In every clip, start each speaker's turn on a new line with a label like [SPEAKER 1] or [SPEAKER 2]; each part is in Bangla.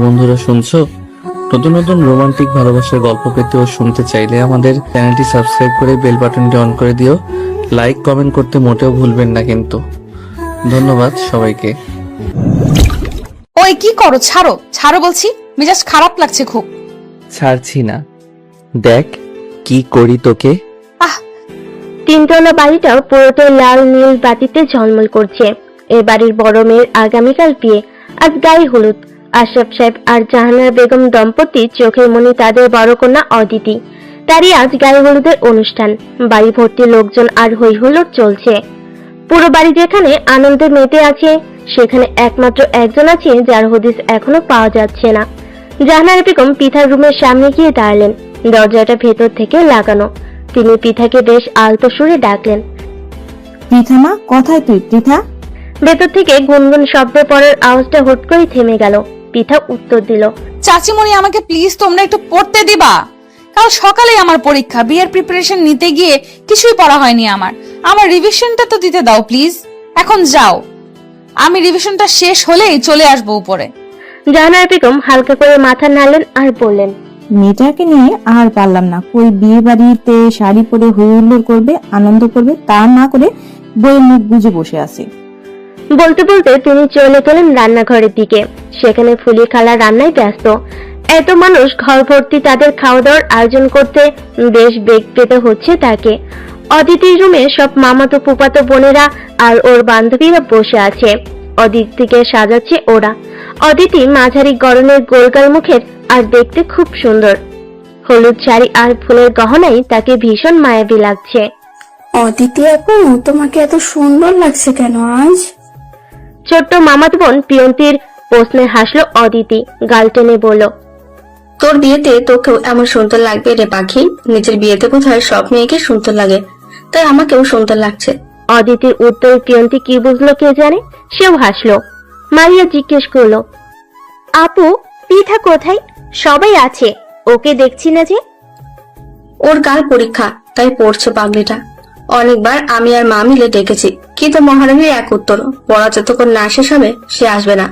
[SPEAKER 1] বন্ধুরা শুনছো? নতুন নতুন রোমান্টিক ভালোবাসার গল্প পেতে ও শুনতে চাইলে আমাদের চ্যানেলটি সাবস্ক্রাইব করে বেল বাটনটি অন করে দিও। লাইক কমেন্ট করতে মোটেও ভুলবেন না কিন্তু। ধন্যবাদ সবাইকে।
[SPEAKER 2] ওই কি করো? ছাড়ো ছাড়ো বলছি, মেজাজ খারাপ লাগছে খুব।
[SPEAKER 1] ছাড়ছি না, দেখ কি করি তোকে।
[SPEAKER 2] আহ,
[SPEAKER 3] তিনতলা বাড়িটা পুরোটাই লাল নীল বাতিতে ঝলমল করছে। এই বাড়ির বড় মেয়ের আগামীকাল বিয়ে, আজ গায়ে হলুদ। আশরাফ সাহেব আর জাহানারা বেগম দম্পতি চোখের মনি তাদের বড় কন্যা অদিতি, তারই আজ গায়ে হলুদের অনুষ্ঠান। বাড়ি ভর্তি লোকজন আর হই হুল্লোড় চলছে। পুরো বাড়ি যেখানে আনন্দে মেতে আছে, সেখানে একমাত্র একজন আছে যার হদিস এখনো পাওয়া যাচ্ছে না। জাহানারা বেগম পিঠার রুমের সামনে গিয়ে দাঁড়ালেন। দরজাটা ভেতর থেকে লাগানো। তিনি পিঠাকে বেশ আলতো সুরে ডাকলেন,
[SPEAKER 4] পৃথা মা, কোথায় তুই পৃথা?
[SPEAKER 3] ভেতর থেকে গুনগুন শব্দ পড়ার আওয়াজটা হুট করে থেমে গেল। পিঠা উত্তর দিল,
[SPEAKER 2] চাচিমণি আমাকে প্লিজ তোমরা একটু পড়তে দিবা। কাল সকালেই আমার পরীক্ষা, বিয়ের প্রিপারেশন নিতে গিয়ে কিছুই পড়া হয়নি আমার রিভিশনটা তো দিতে দাও প্লিজ। এখন যাও, আমি রিভিশনটা শেষ হলেই চলে আসবো উপরে।
[SPEAKER 3] জাহানারা বেগম হালকা করে মাথা নাড়লেন আর বললেন,
[SPEAKER 4] মেয়েটাকে নিয়ে আর পারলাম না। কই বিয়ে বাড়িতে শাড়ি পরে হই হুল্লোড় করবে, আনন্দ করবে, তা না করে বইয়ের মুখ বুজে বসে আছে।
[SPEAKER 3] বলতে বলতে তিনি চলে গেলেন রান্নাঘরের দিকে। সেখানে ফুলি খালা রান্নায় ব্যস্ত। এত মানুষ ঘর ভর্তি, তাদের খাওয়া দাওয়ার আয়োজন করতে বেশ বেগ পেতে হচ্ছে তাকে। অদিতির রুমে সব মামাতো ফুফাতো বোনেরা আর ওর বান্ধবীরা বসে আছে। অদিতিকে সাজাচ্ছে ওরা। অদিতি মাঝারি গড়নের গোলগাল মুখের আর দেখতে খুব সুন্দর। হলুদ শাড়ি আর ফুলের গহনায় তাকে ভীষণ মায়াবী লাগছে।
[SPEAKER 5] অদিতি আপু, তোমাকে এত সুন্দর লাগছে কেন আজ?
[SPEAKER 3] ছোট্ট মামাতো বোন পিয়ন্তির প্রশ্নে হাসলো অদিতি, গাল টেনে বলল,
[SPEAKER 5] তোর বিয়েতে তোকেও এমন সুন্দর লাগবে রে পাখি। নিজের বিয়েতে বোধহয় সব মেয়েকে সুন্দর লাগে, তাই আমাকেও সুন্দর লাগছে।
[SPEAKER 3] অদিতির উত্তরে পিয়ন্তি কি বুঝলো কে জানে, সেও হাসলো। মারিয়া জিজ্ঞেস করলো, আপু পিঠা কোথায়? সবাই আছে, ওকে দেখছি না যে।
[SPEAKER 5] ওর কাল পরীক্ষা, তাই পড়ছে পাগলিটা। অনেকবার আমি আর মা মিলে ডেকেছি, কিন্তু মহারানীর এক উত্তর, পড়া যতক্ষণ না শেষ হবে সে আসবে না।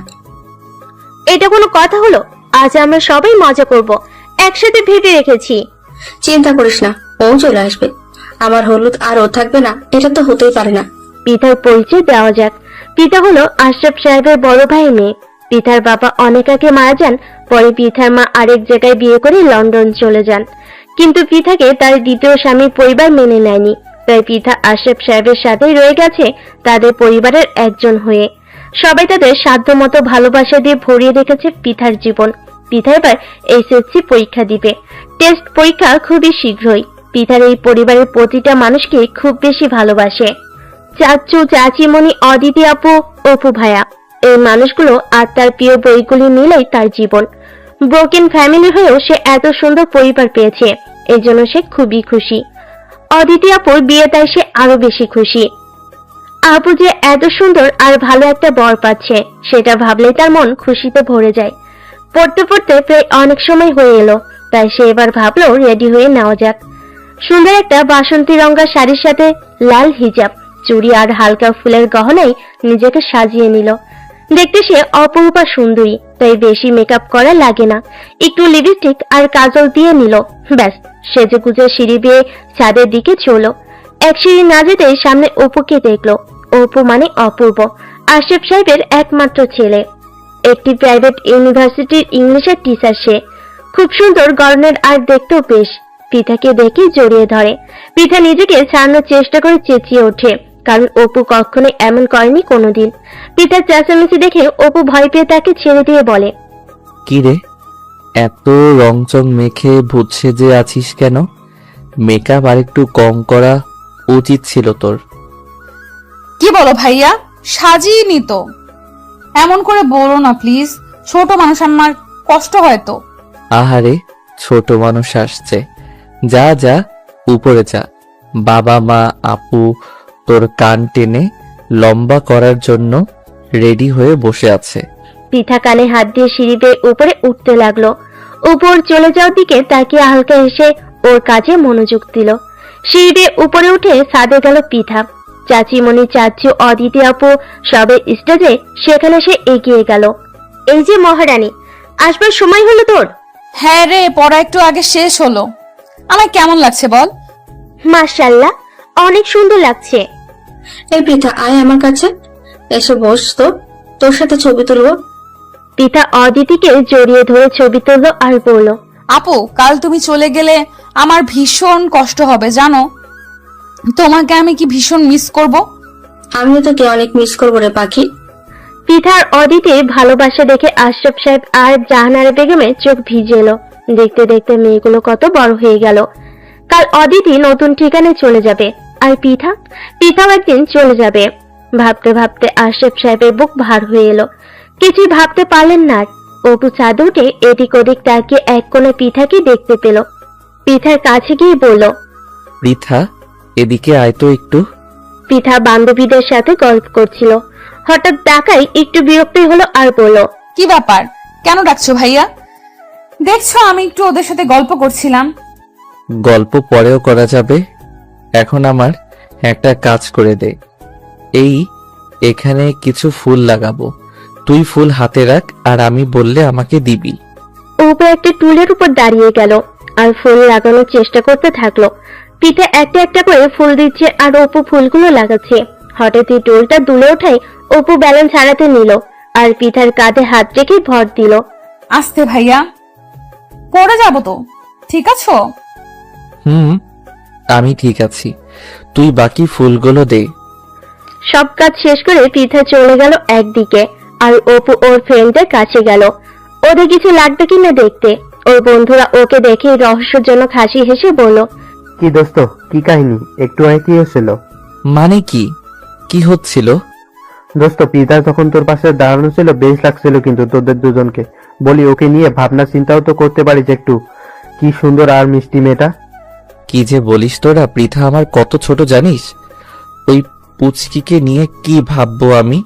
[SPEAKER 3] এটা কোনো কথা হলো? আজ আমরা সবাই মজা করব, একসাথে ভেবে রেখেছি।
[SPEAKER 5] চিন্তা করিস না, ও চলে আসবে। আমার হলুদ আর ও থাকবে না, এটা তো হতেই পারে না।
[SPEAKER 3] পিতার পরিচয় দেওয়া যাক। পিতা হলো আশরাফ সাহেবের বড় ভাই মেয়ে। পিতার বাবা অনেক আগে মারা যান। পরে পিতার মা আরেক জায়গায় বিয়ে করে লন্ডন চলে যান। কিন্তু পিতাকে তার দ্বিতীয় স্বামীর পরিবার মেনে নেয়নি, তাই পিতা আশরাফ সাহেবের সাথেই রয়ে গেছে তাদের পরিবারের একজন হয়ে। সবাই তাদের সাধ্যমতো ভালোবাসা দিয়ে ভরিয়ে রেখেছে পিতার জীবন। পিতা এবার এসএসসি পরীক্ষা দিবে। টেস্ট পরীক্ষা খুবই শীঘ্রই। পিতার এই পরিবারের প্রতিটা মানুষকে খুব বেশি ভালোবাসে। চাচু, চাচিমণি, অদিতি আপু, অপু ভাইয়া, এই মানুষগুলো আর তার প্রিয় বইগুলি মিলেই তার জীবন। ব্রোকেন ফ্যামিলি হয়েও সে এত সুন্দর পরিবার পেয়েছে, এই জন্য সে খুবই খুশি। অদিতি আপুর বিয়ে, তাই সে আরো বেশি খুশি। আপু যে এত সুন্দর আর ভালো একটা বর পাচ্ছে, সেটা ভাবলেই তার মন খুশিতে ভরে যায়। পড়তে পড়তে প্রায় অনেক সময় হয়ে এলো, তাই সে এবার ভাবলো রেডি হয়ে নেওয়া যাক। সুন্দর একটা বাসন্তী রঙা শাড়ির সাথে লাল হিজাব, চুড়ি আর হালকা ফুলের গহনায় নিজেকে সাজিয়ে নিল। দেখতে সে অপরূপা সুন্দরী, তাই বেশি মেকআপ করা লাগে না। একটু লিপস্টিক আর কাজল দিয়ে নিল, ব্যাস সেজে গুজে সিঁড়ি বেয়ে ছাদের দিকে চলো। এক সিঁড়ি না যেতেই সামনে অপুকে দেখলো। অপু মানে অপূর্ব, আশরাফ সাহেবের একমাত্র ছেলে। একটি প্রাইভেট ইউনিভার্সিটির ইংলিশের টিচার সে। খুব সুন্দর গড়নের আর দেখতেও বেশ। পিতাকে দেখে জড়িয়ে ধরে। পিতা নিজেকে ছাড়ানোর চেষ্টা করে চেঁচিয়ে ওঠে, কারণ অপু কখনো এমন করেনি কোনোদিন। পিতার চেঁচামেচি দেখে অপু ভয় পেয়ে তাকে ছেড়ে দিয়ে বলে,
[SPEAKER 1] কি রে, এত রংচং মেখে ভূত সেজে আছিস কেন? মেকআপ আর একটু কম করা উচিত ছিল তোর।
[SPEAKER 2] কি বলো ভাইয়া, সাজিয়ে নিত। এমন করে বলো না প্লিজ, ছোট মানুষ, আমার কষ্ট হয় তো।
[SPEAKER 1] আহারে, ছোট মানুষ আসছে, যা যা উপরে যা। বাবা মা আপু তোর কান টেনে লম্বা করার জন্য রেডি হয়ে বসে আছে।
[SPEAKER 3] পিঠা কানে হাত দিয়ে সিঁড়ি বেয়ে উপরে উঠতে লাগলো। উপর চলে যাওয়ার দিকে তাকিয়ে হালকা এসে ওর কাজে মনোযোগ দিল। সিঁড়ি বেয়ে উপরে উঠে ছাদে গেল পিঠা। চাচিমণি, চাচু, অদিতি আপু সবে স্টেজে, সেখানে সে এগিয়ে গেল। এই যে মহারানী, আসবার সময় হলো তোর?
[SPEAKER 2] হ্যাঁ রে, পড়া একটু আগে শেষ হলো। আমার কেমন লাগছে বল?
[SPEAKER 3] মাশাআল্লাহ, অনেক সুন্দর লাগছে।
[SPEAKER 5] এই পৃথা, আয় আমার কাছে, এসে বস তো, তোর সাথে ছবি তুলবো।
[SPEAKER 3] পিতা অদিতিকে জড়িয়ে ধরে ছবি তুললো আর বলল,
[SPEAKER 2] আপু, কাল তুমি চলে গেলে আমার ভীষণ কষ্ট হবে জানো। তোমাকে আমি কি ভীষণ মিস করব।
[SPEAKER 5] আমিও তোকে অনেক মিস করবো রে পাখি।
[SPEAKER 3] পিতার অদিতির ভালোবাসা দেখে আশরাফ সাহেব আর জাহানারা বেগমের চোখ ভিজে এলো। দেখতে দেখতে মেয়েগুলো কত বড় হয়ে গেল। কাল অদিতি নতুন ঠিকানায় চলে যাবে, আর পিতাও একদিন চলে যাবে। ভাবতে ভাবতে আশরাফ সাহেবের বুক ভার হয়ে এলো। কিছুই ভাবতে পারলেন না আর। অপু ছাদে উঠে এদিক ওদিক তাকিয়ে এক কোণে পিঠাকে দেখতে পেল। পিঠার কাছে গিয়ে বলল,
[SPEAKER 1] পৃথা, এদিকে আয় তো একটু।
[SPEAKER 3] পিঠা বান্ধবীদের সাথে গল্প করছিল। হঠাৎ ডাকায় একটু বিরক্তই হলো আর বলল,
[SPEAKER 2] কি ব্যাপার, কেন ডাকছো ভাইয়া? দেখছো আমি একটু ওদের সাথে গল্প করছিলাম।
[SPEAKER 1] গল্প পরেও করা যাবে, এখন আমার একটা কাজ করে দে। এখানে কিছু ফুল লাগাবো, তুই ফুল হাতে রাখ আর আমি বললে আমাকে দিবি।
[SPEAKER 3] অপু একটা টুলের উপর দাঁড়িয়ে গেল আর ফুল লাগানোর চেষ্টা করতে থাকলো। পিঠা একটা একটা করে ফুল দিচ্ছে আর অপু ফুলগুলো লাগাচ্ছে। হঠাৎই টুলটা দুলে ওঠায় অপু ব্যালেন্স হারাতে নিল আর পিঠার কাঁধে হাত রেখে ভর দিল।
[SPEAKER 2] আস্তে ভাইয়া, পড়ে যাবো তো, ঠিক আছো?
[SPEAKER 1] আমি ঠিক আছি, তুই বাকি ফুলগুলো দে।
[SPEAKER 3] সব কাজ শেষ করে পিঠা চলে গেল একদিকে আর অপু ওর ফ্রেন্ডের কাছে গেল ওদের কিছু লাগবে কিনা দেখতে। ওর বন্ধুরা ওকে দেখে রহস্যজনক হাসি হেসে বলল,
[SPEAKER 6] কি দোস্ত, কি কাহিনী? একটু আগে কি হচ্ছিল?
[SPEAKER 1] মানে কি হচ্ছিল?
[SPEAKER 6] দোস্ত, পিতা তখন তোর পাশে দাঁড়ানো ছিল, বেশ লাগছিল কিন্তু তোদের দুজনকে। বলি, ওকে নিয়ে ভাবনা চিন্তাও তো করতে পারিস একটু। কি সুন্দর আর মিষ্টি মেয়েটা।
[SPEAKER 1] কি যে বলিস তোরা, পৃথা আমার কত ছোট জানিস? ওই পুচকিকে নিয়ে কি ভাববো আমি?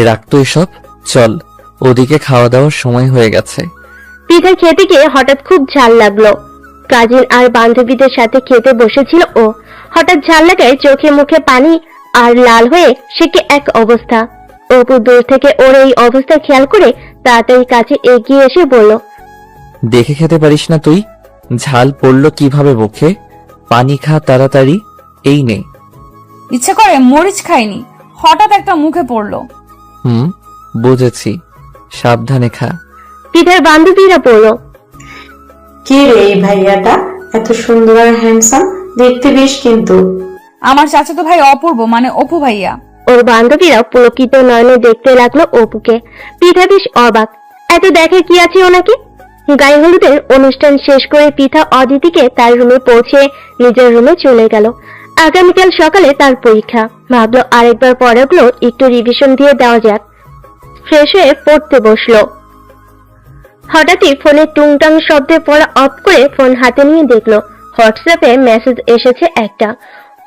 [SPEAKER 1] রাখতো এসব, চল ওদিকে খাওয়া দাওয়ার সময় হয়ে গেছে।
[SPEAKER 3] পিঠা খেতে গিয়ে হঠাৎ খুব ঝাল লাগলো। কাজিন আর বান্ধবীদের সাথে খেতে বসেছিল ও। হঠাৎ ঝাল লাগায় চোখে মুখে পানি আর লাল হয়ে সে কি এক অবস্থা। অপু দূর থেকে ওর এই অবস্থা খেয়াল করে তাড়াতাড়ি কাছে এগিয়ে এসে বলল,
[SPEAKER 1] দেখে খেতে পারিস না তুই? ঝাল পড়লো কিভাবে মুখে? পানি খা তাড়াতাড়ি, এই নে।
[SPEAKER 2] ইচ্ছে করে মরিচ খাইনি, হঠাৎ একটা মুখে পড়লো।
[SPEAKER 1] বুঝেছি, সাবধানে খা।
[SPEAKER 3] পিঠার বান্ধবীরা বলল,
[SPEAKER 7] কে রে এই ভাইয়াটা, এত সুন্দর আর হ্যান্ডসাম দেখতে বেশ কিন্তু।
[SPEAKER 2] আমার চাচাতো ভাই অপূর্ব, মানে অপু ভাইয়া।
[SPEAKER 3] ওর বান্ধবীরা পুলকিত নয়নে দেখতে লাগলো অপুকে। পিঠা বেশ অবাক, এত দেখে কি আছে ওনাকে। গায়ে হলুদের অনুষ্ঠান শেষ করে পিঠা অদিতিকে তার রুমে পৌঁছে নিজের রুমে চলে গেল। আগামীকাল সকালে তার পরীক্ষা। ভাবলো আরেকবার পড়াগুলো একটু রিভিশন দিয়ে দেওয়া যাক। ফ্রেশ হয়ে পড়তে বসলো। হঠাৎই ফোনে টুংটাং শব্দে পড়া অফ করে ফোন হাতে নিয়ে দেখলো হোয়াটসঅ্যাপে মেসেজ এসেছে একটা।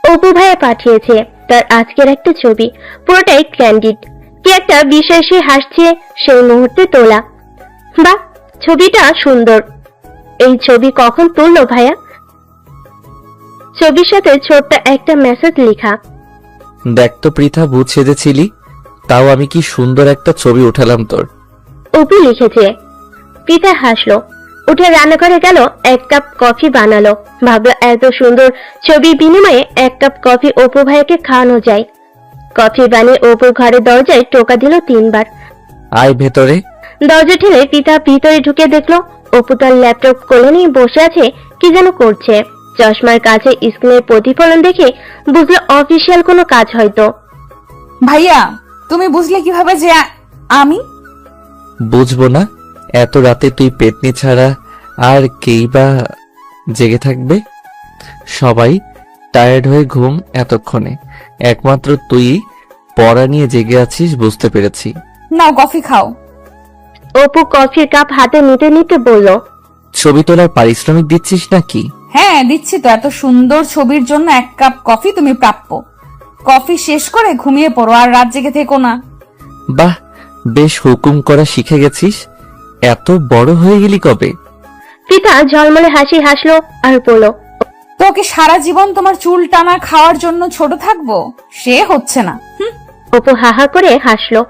[SPEAKER 3] অপু ভাইয়া পাঠিয়েছে তার আজকের একটা ছবি, পুরোটাই ক্যান্ডিড। কি একটা বিষয় সে হাসছে সেই মুহূর্তে তোলা। বাহ, ছবিটা সুন্দর। এই ছবি কখন তুললো ভাইয়া? ছবির সাথে ছোট্ট একটা মেসেজ লেখা,
[SPEAKER 1] দেখ তো পৃথা, ভূত সেজেছিলি, তাও আমি কি সুন্দর একটা ছবি উঠালাম তোর।
[SPEAKER 3] অপু লিখেছে। পিতা হাসলো, উঠে রান্নাঘরে গেল, এক কাপ কফি বানালো। ভাবলো এত সুন্দর ছবির বিনিময়ে এক কাপ কফি অপু ভাইকে খাওয়ানো যায়। কফি বানিয়ে অপুর ঘরের দরজায় টোকা দিল 3 বার।
[SPEAKER 1] আয় ভেতরে।
[SPEAKER 3] দরজা ঠেলে পিতা ভিতরে ঢুকে দেখলো অপু তার ল্যাপটপ কোলে নিয়ে বসে আছে, কি যেন করছে। চশমার কাছে স্ক্রিনের প্রতিফলন দেখে বুঝলো অফিসিয়াল কোনো কাজ হয়তো।
[SPEAKER 2] ভাইয়া, তুমি বুঝলে কিভাবে যে আমি?
[SPEAKER 1] বুঝবো না? এত রাতে তুই পেতনি ছাড়া আর কেই বা জেগে থাকবে? সবাই টায়ার্ড হয়ে ঘুম এতক্ষণে, একমাত্র তুই পড়া নিয়ে জেগে আছিস, বুঝতে পেরেছি।
[SPEAKER 2] নাও কফি খাও।
[SPEAKER 3] অপু কফির কাপ হাতে নিতে নিতে বলল,
[SPEAKER 1] ছবি তোলার পারিশ্রমিক দিচ্ছিস নাকি?
[SPEAKER 2] হ্যাঁ দিচ্ছি তো, এত সুন্দর ছবির জন্য 1 কাপ কফি তুমি প্রাপ্য। কফি শেষ করে ঘুমিয়ে পড়ো আর রাত জেগে থেকো না।
[SPEAKER 1] বাহ, বেশ হুকুম করা শিখে গেছিস। এত বড় হয়ে গেলি কবে?
[SPEAKER 3] পিতা ঝলমলে হাসি হাসলো আর বলল,
[SPEAKER 2] তোকে সারা জীবন তোমার চুল টানা খাওয়ার জন্য ছোট থাকবো, সে হচ্ছে না।
[SPEAKER 3] অপু হাহা করে হাসলো।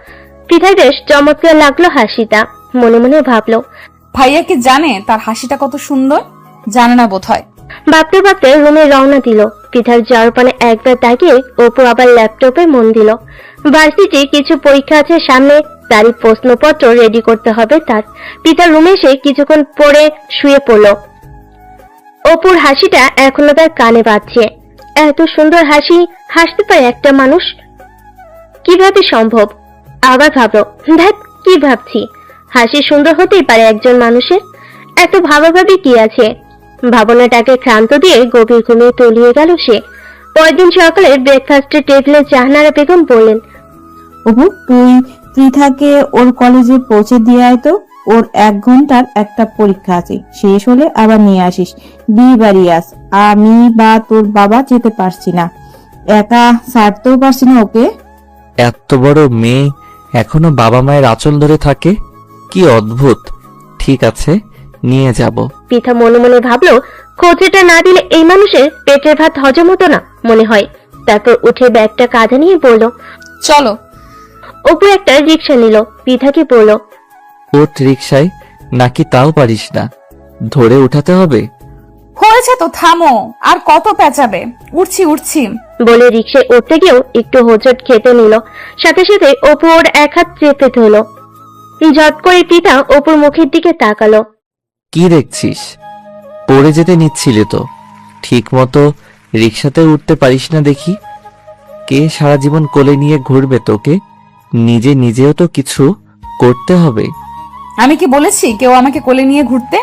[SPEAKER 3] পিঠার বেশ চমৎকার লাগলো হাসিটা। মনে মনে ভাবলো।
[SPEAKER 2] ভাইয়া কি জানে তার হাসিটা কত সুন্দর? জানে না বোধহয়।
[SPEAKER 3] ভাবতে ভাবতে রুমে রওনা দিল। পিঠার যাওয়ার পানে একবার তাকিয়ে অপু আবার ল্যাপটপে মন দিল। ভার্সিটি কিছু পরীক্ষা আছে সামনে, তারই প্রশ্নপত্র রেডি করতে হবে তার। পিতার রুমে এসে কিছুক্ষণ পরে শুয়ে পড়ল। অপুর হাসিটা এখনো তার কানে বাজছে। এত সুন্দর হাসি হাসতে পারে একটা মানুষ, কিভাবে সম্ভব? আবার ভাবলো, দেখ কি ভাবছি, হাসি সুন্দর হতেই পারে একজন মানুষের, এত ভাবাভাবি কি আছে? ভাবনাটাকে ক্ষান্ত দিয়ে গভীর ঘুমিয়ে তলিয়ে গেল সে। পরদিন সকালে ব্রেকফাস্টের টেবিলে জাহানারা বেগম বললেন,
[SPEAKER 4] অপু, তুই পৃথাকে ওর কলেজে পৌঁছে দিয়ে আয় তো। ওর 1 ঘন্টার একটা পরীক্ষা আছে, শেষ হলে আবার নিয়ে আসিস। বিয়ে বাড়ি আস, আমি বা তোর বাবা যেতে পারছি না, একা ছাড়তেও পারছি না ওকে।
[SPEAKER 1] এত বড় মেয়ে এখনো বাবা মায়ের আঁচল ধরে থাকে, কি অদ্ভুত। ঠিক আছে, নিয়ে যাব।
[SPEAKER 3] পিঠা মনে মনে ভাবলো, খোঁজেটা না দিলে এই মানুষের পেটের ভাত হজম হতো না মনে হয়। তারপর উঠে ব্যাগটা কাঁধে নিয়ে বলল,
[SPEAKER 2] চলো।
[SPEAKER 3] অপু একটা রিক্সা নিল। পিঠাকে বলল,
[SPEAKER 1] ওট রিক্সায় নাকি তাও পারিস না, ধরে উঠাতে হবে?
[SPEAKER 2] হয়েছে তো, থামো, আর কত পেঁচাবে? উঠছি উঠছি।
[SPEAKER 3] বলে রিক্সায় উঠতে গিয়েও একটু হোঁচট খেতে নিল। সাথে সাথে অপু ওর এক হাত চেপে ধরল। ঝট করে পিতা অপুর মুখের দিকে তাকালো।
[SPEAKER 1] কি দেখছিস? পড়ে যেতে নিচ্ছিলে তো, ঠিক মতো রিক্সাতে উঠতে পারিস না দেখি। কে সারা জীবন কোলে নিয়ে ঘুরবে তোকে? নিজেও তো কিছু করতে হবে।
[SPEAKER 2] আমি কি বলেছি কেউ আমাকে কোলে নিয়ে ঘুরতে?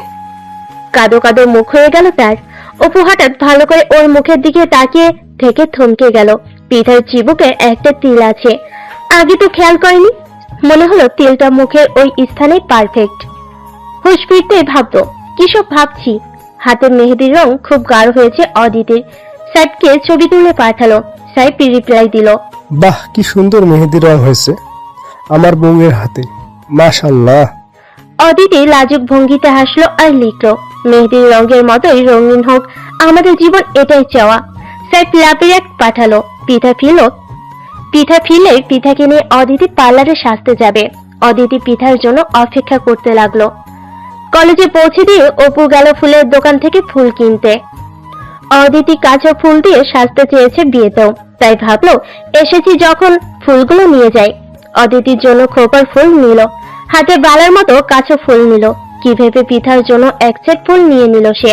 [SPEAKER 3] কাদো কাদো মুখ হয়ে গেল তার। অপু হঠাৎ ভালো করে ওর মুখের দিকে তাকিয়ে থেকে থমকে গেল। পিঠার চিবুকে একটা তিল আছে, আগে তো খেয়াল করেনি। মনে হলো তিলটা মুখের ওই স্থানে পারফেক্ট। হুঁশ ফিরতে ভাবতো, কিসব ভাবছি। হাতের মেহেদির রং খুব গাঢ় হয়েছে অদিতির। সাইবকে ছবি তুলে পাঠালো। সাইব রিপ্লাই দিল,
[SPEAKER 8] বাহ, কি সুন্দর মেহেদি রং হয়েছে আমার বউয়ের হাতে, মাশাআল্লাহ।
[SPEAKER 3] অদিতি লাজুক ভঙ্গিতে হাসলো আর লিখলো, মেহেদির রঙের মতোই রঙিন হোক আমাদের জীবন, এটাই চাওয়া। সাইব লাভের এক পাঠালো। পিঠা ফিরলে পিঠাকে নিয়ে অদিতি পার্লারে সাজতে যাবে। অদিতি পিঠার জন্য অপেক্ষা করতে লাগলো। কলেজে পৌঁছে দিয়ে অপু গেল ফুলের দোকান থেকে ফুল কিনতে। অদিতি কাঁচা ফুল দিয়ে সাজতে চেয়েছে বিয়েতেও, তাই ভাবলো এসেছি যখন ফুলগুলো নিয়ে যাই। অদিতির জন্য খোপার ফুল নিল, হাতে বালার মতো কাঁচা ফুল নিল। কি ভেবে পিঠার জন্য এক সেট ফুল নিয়ে নিল সে।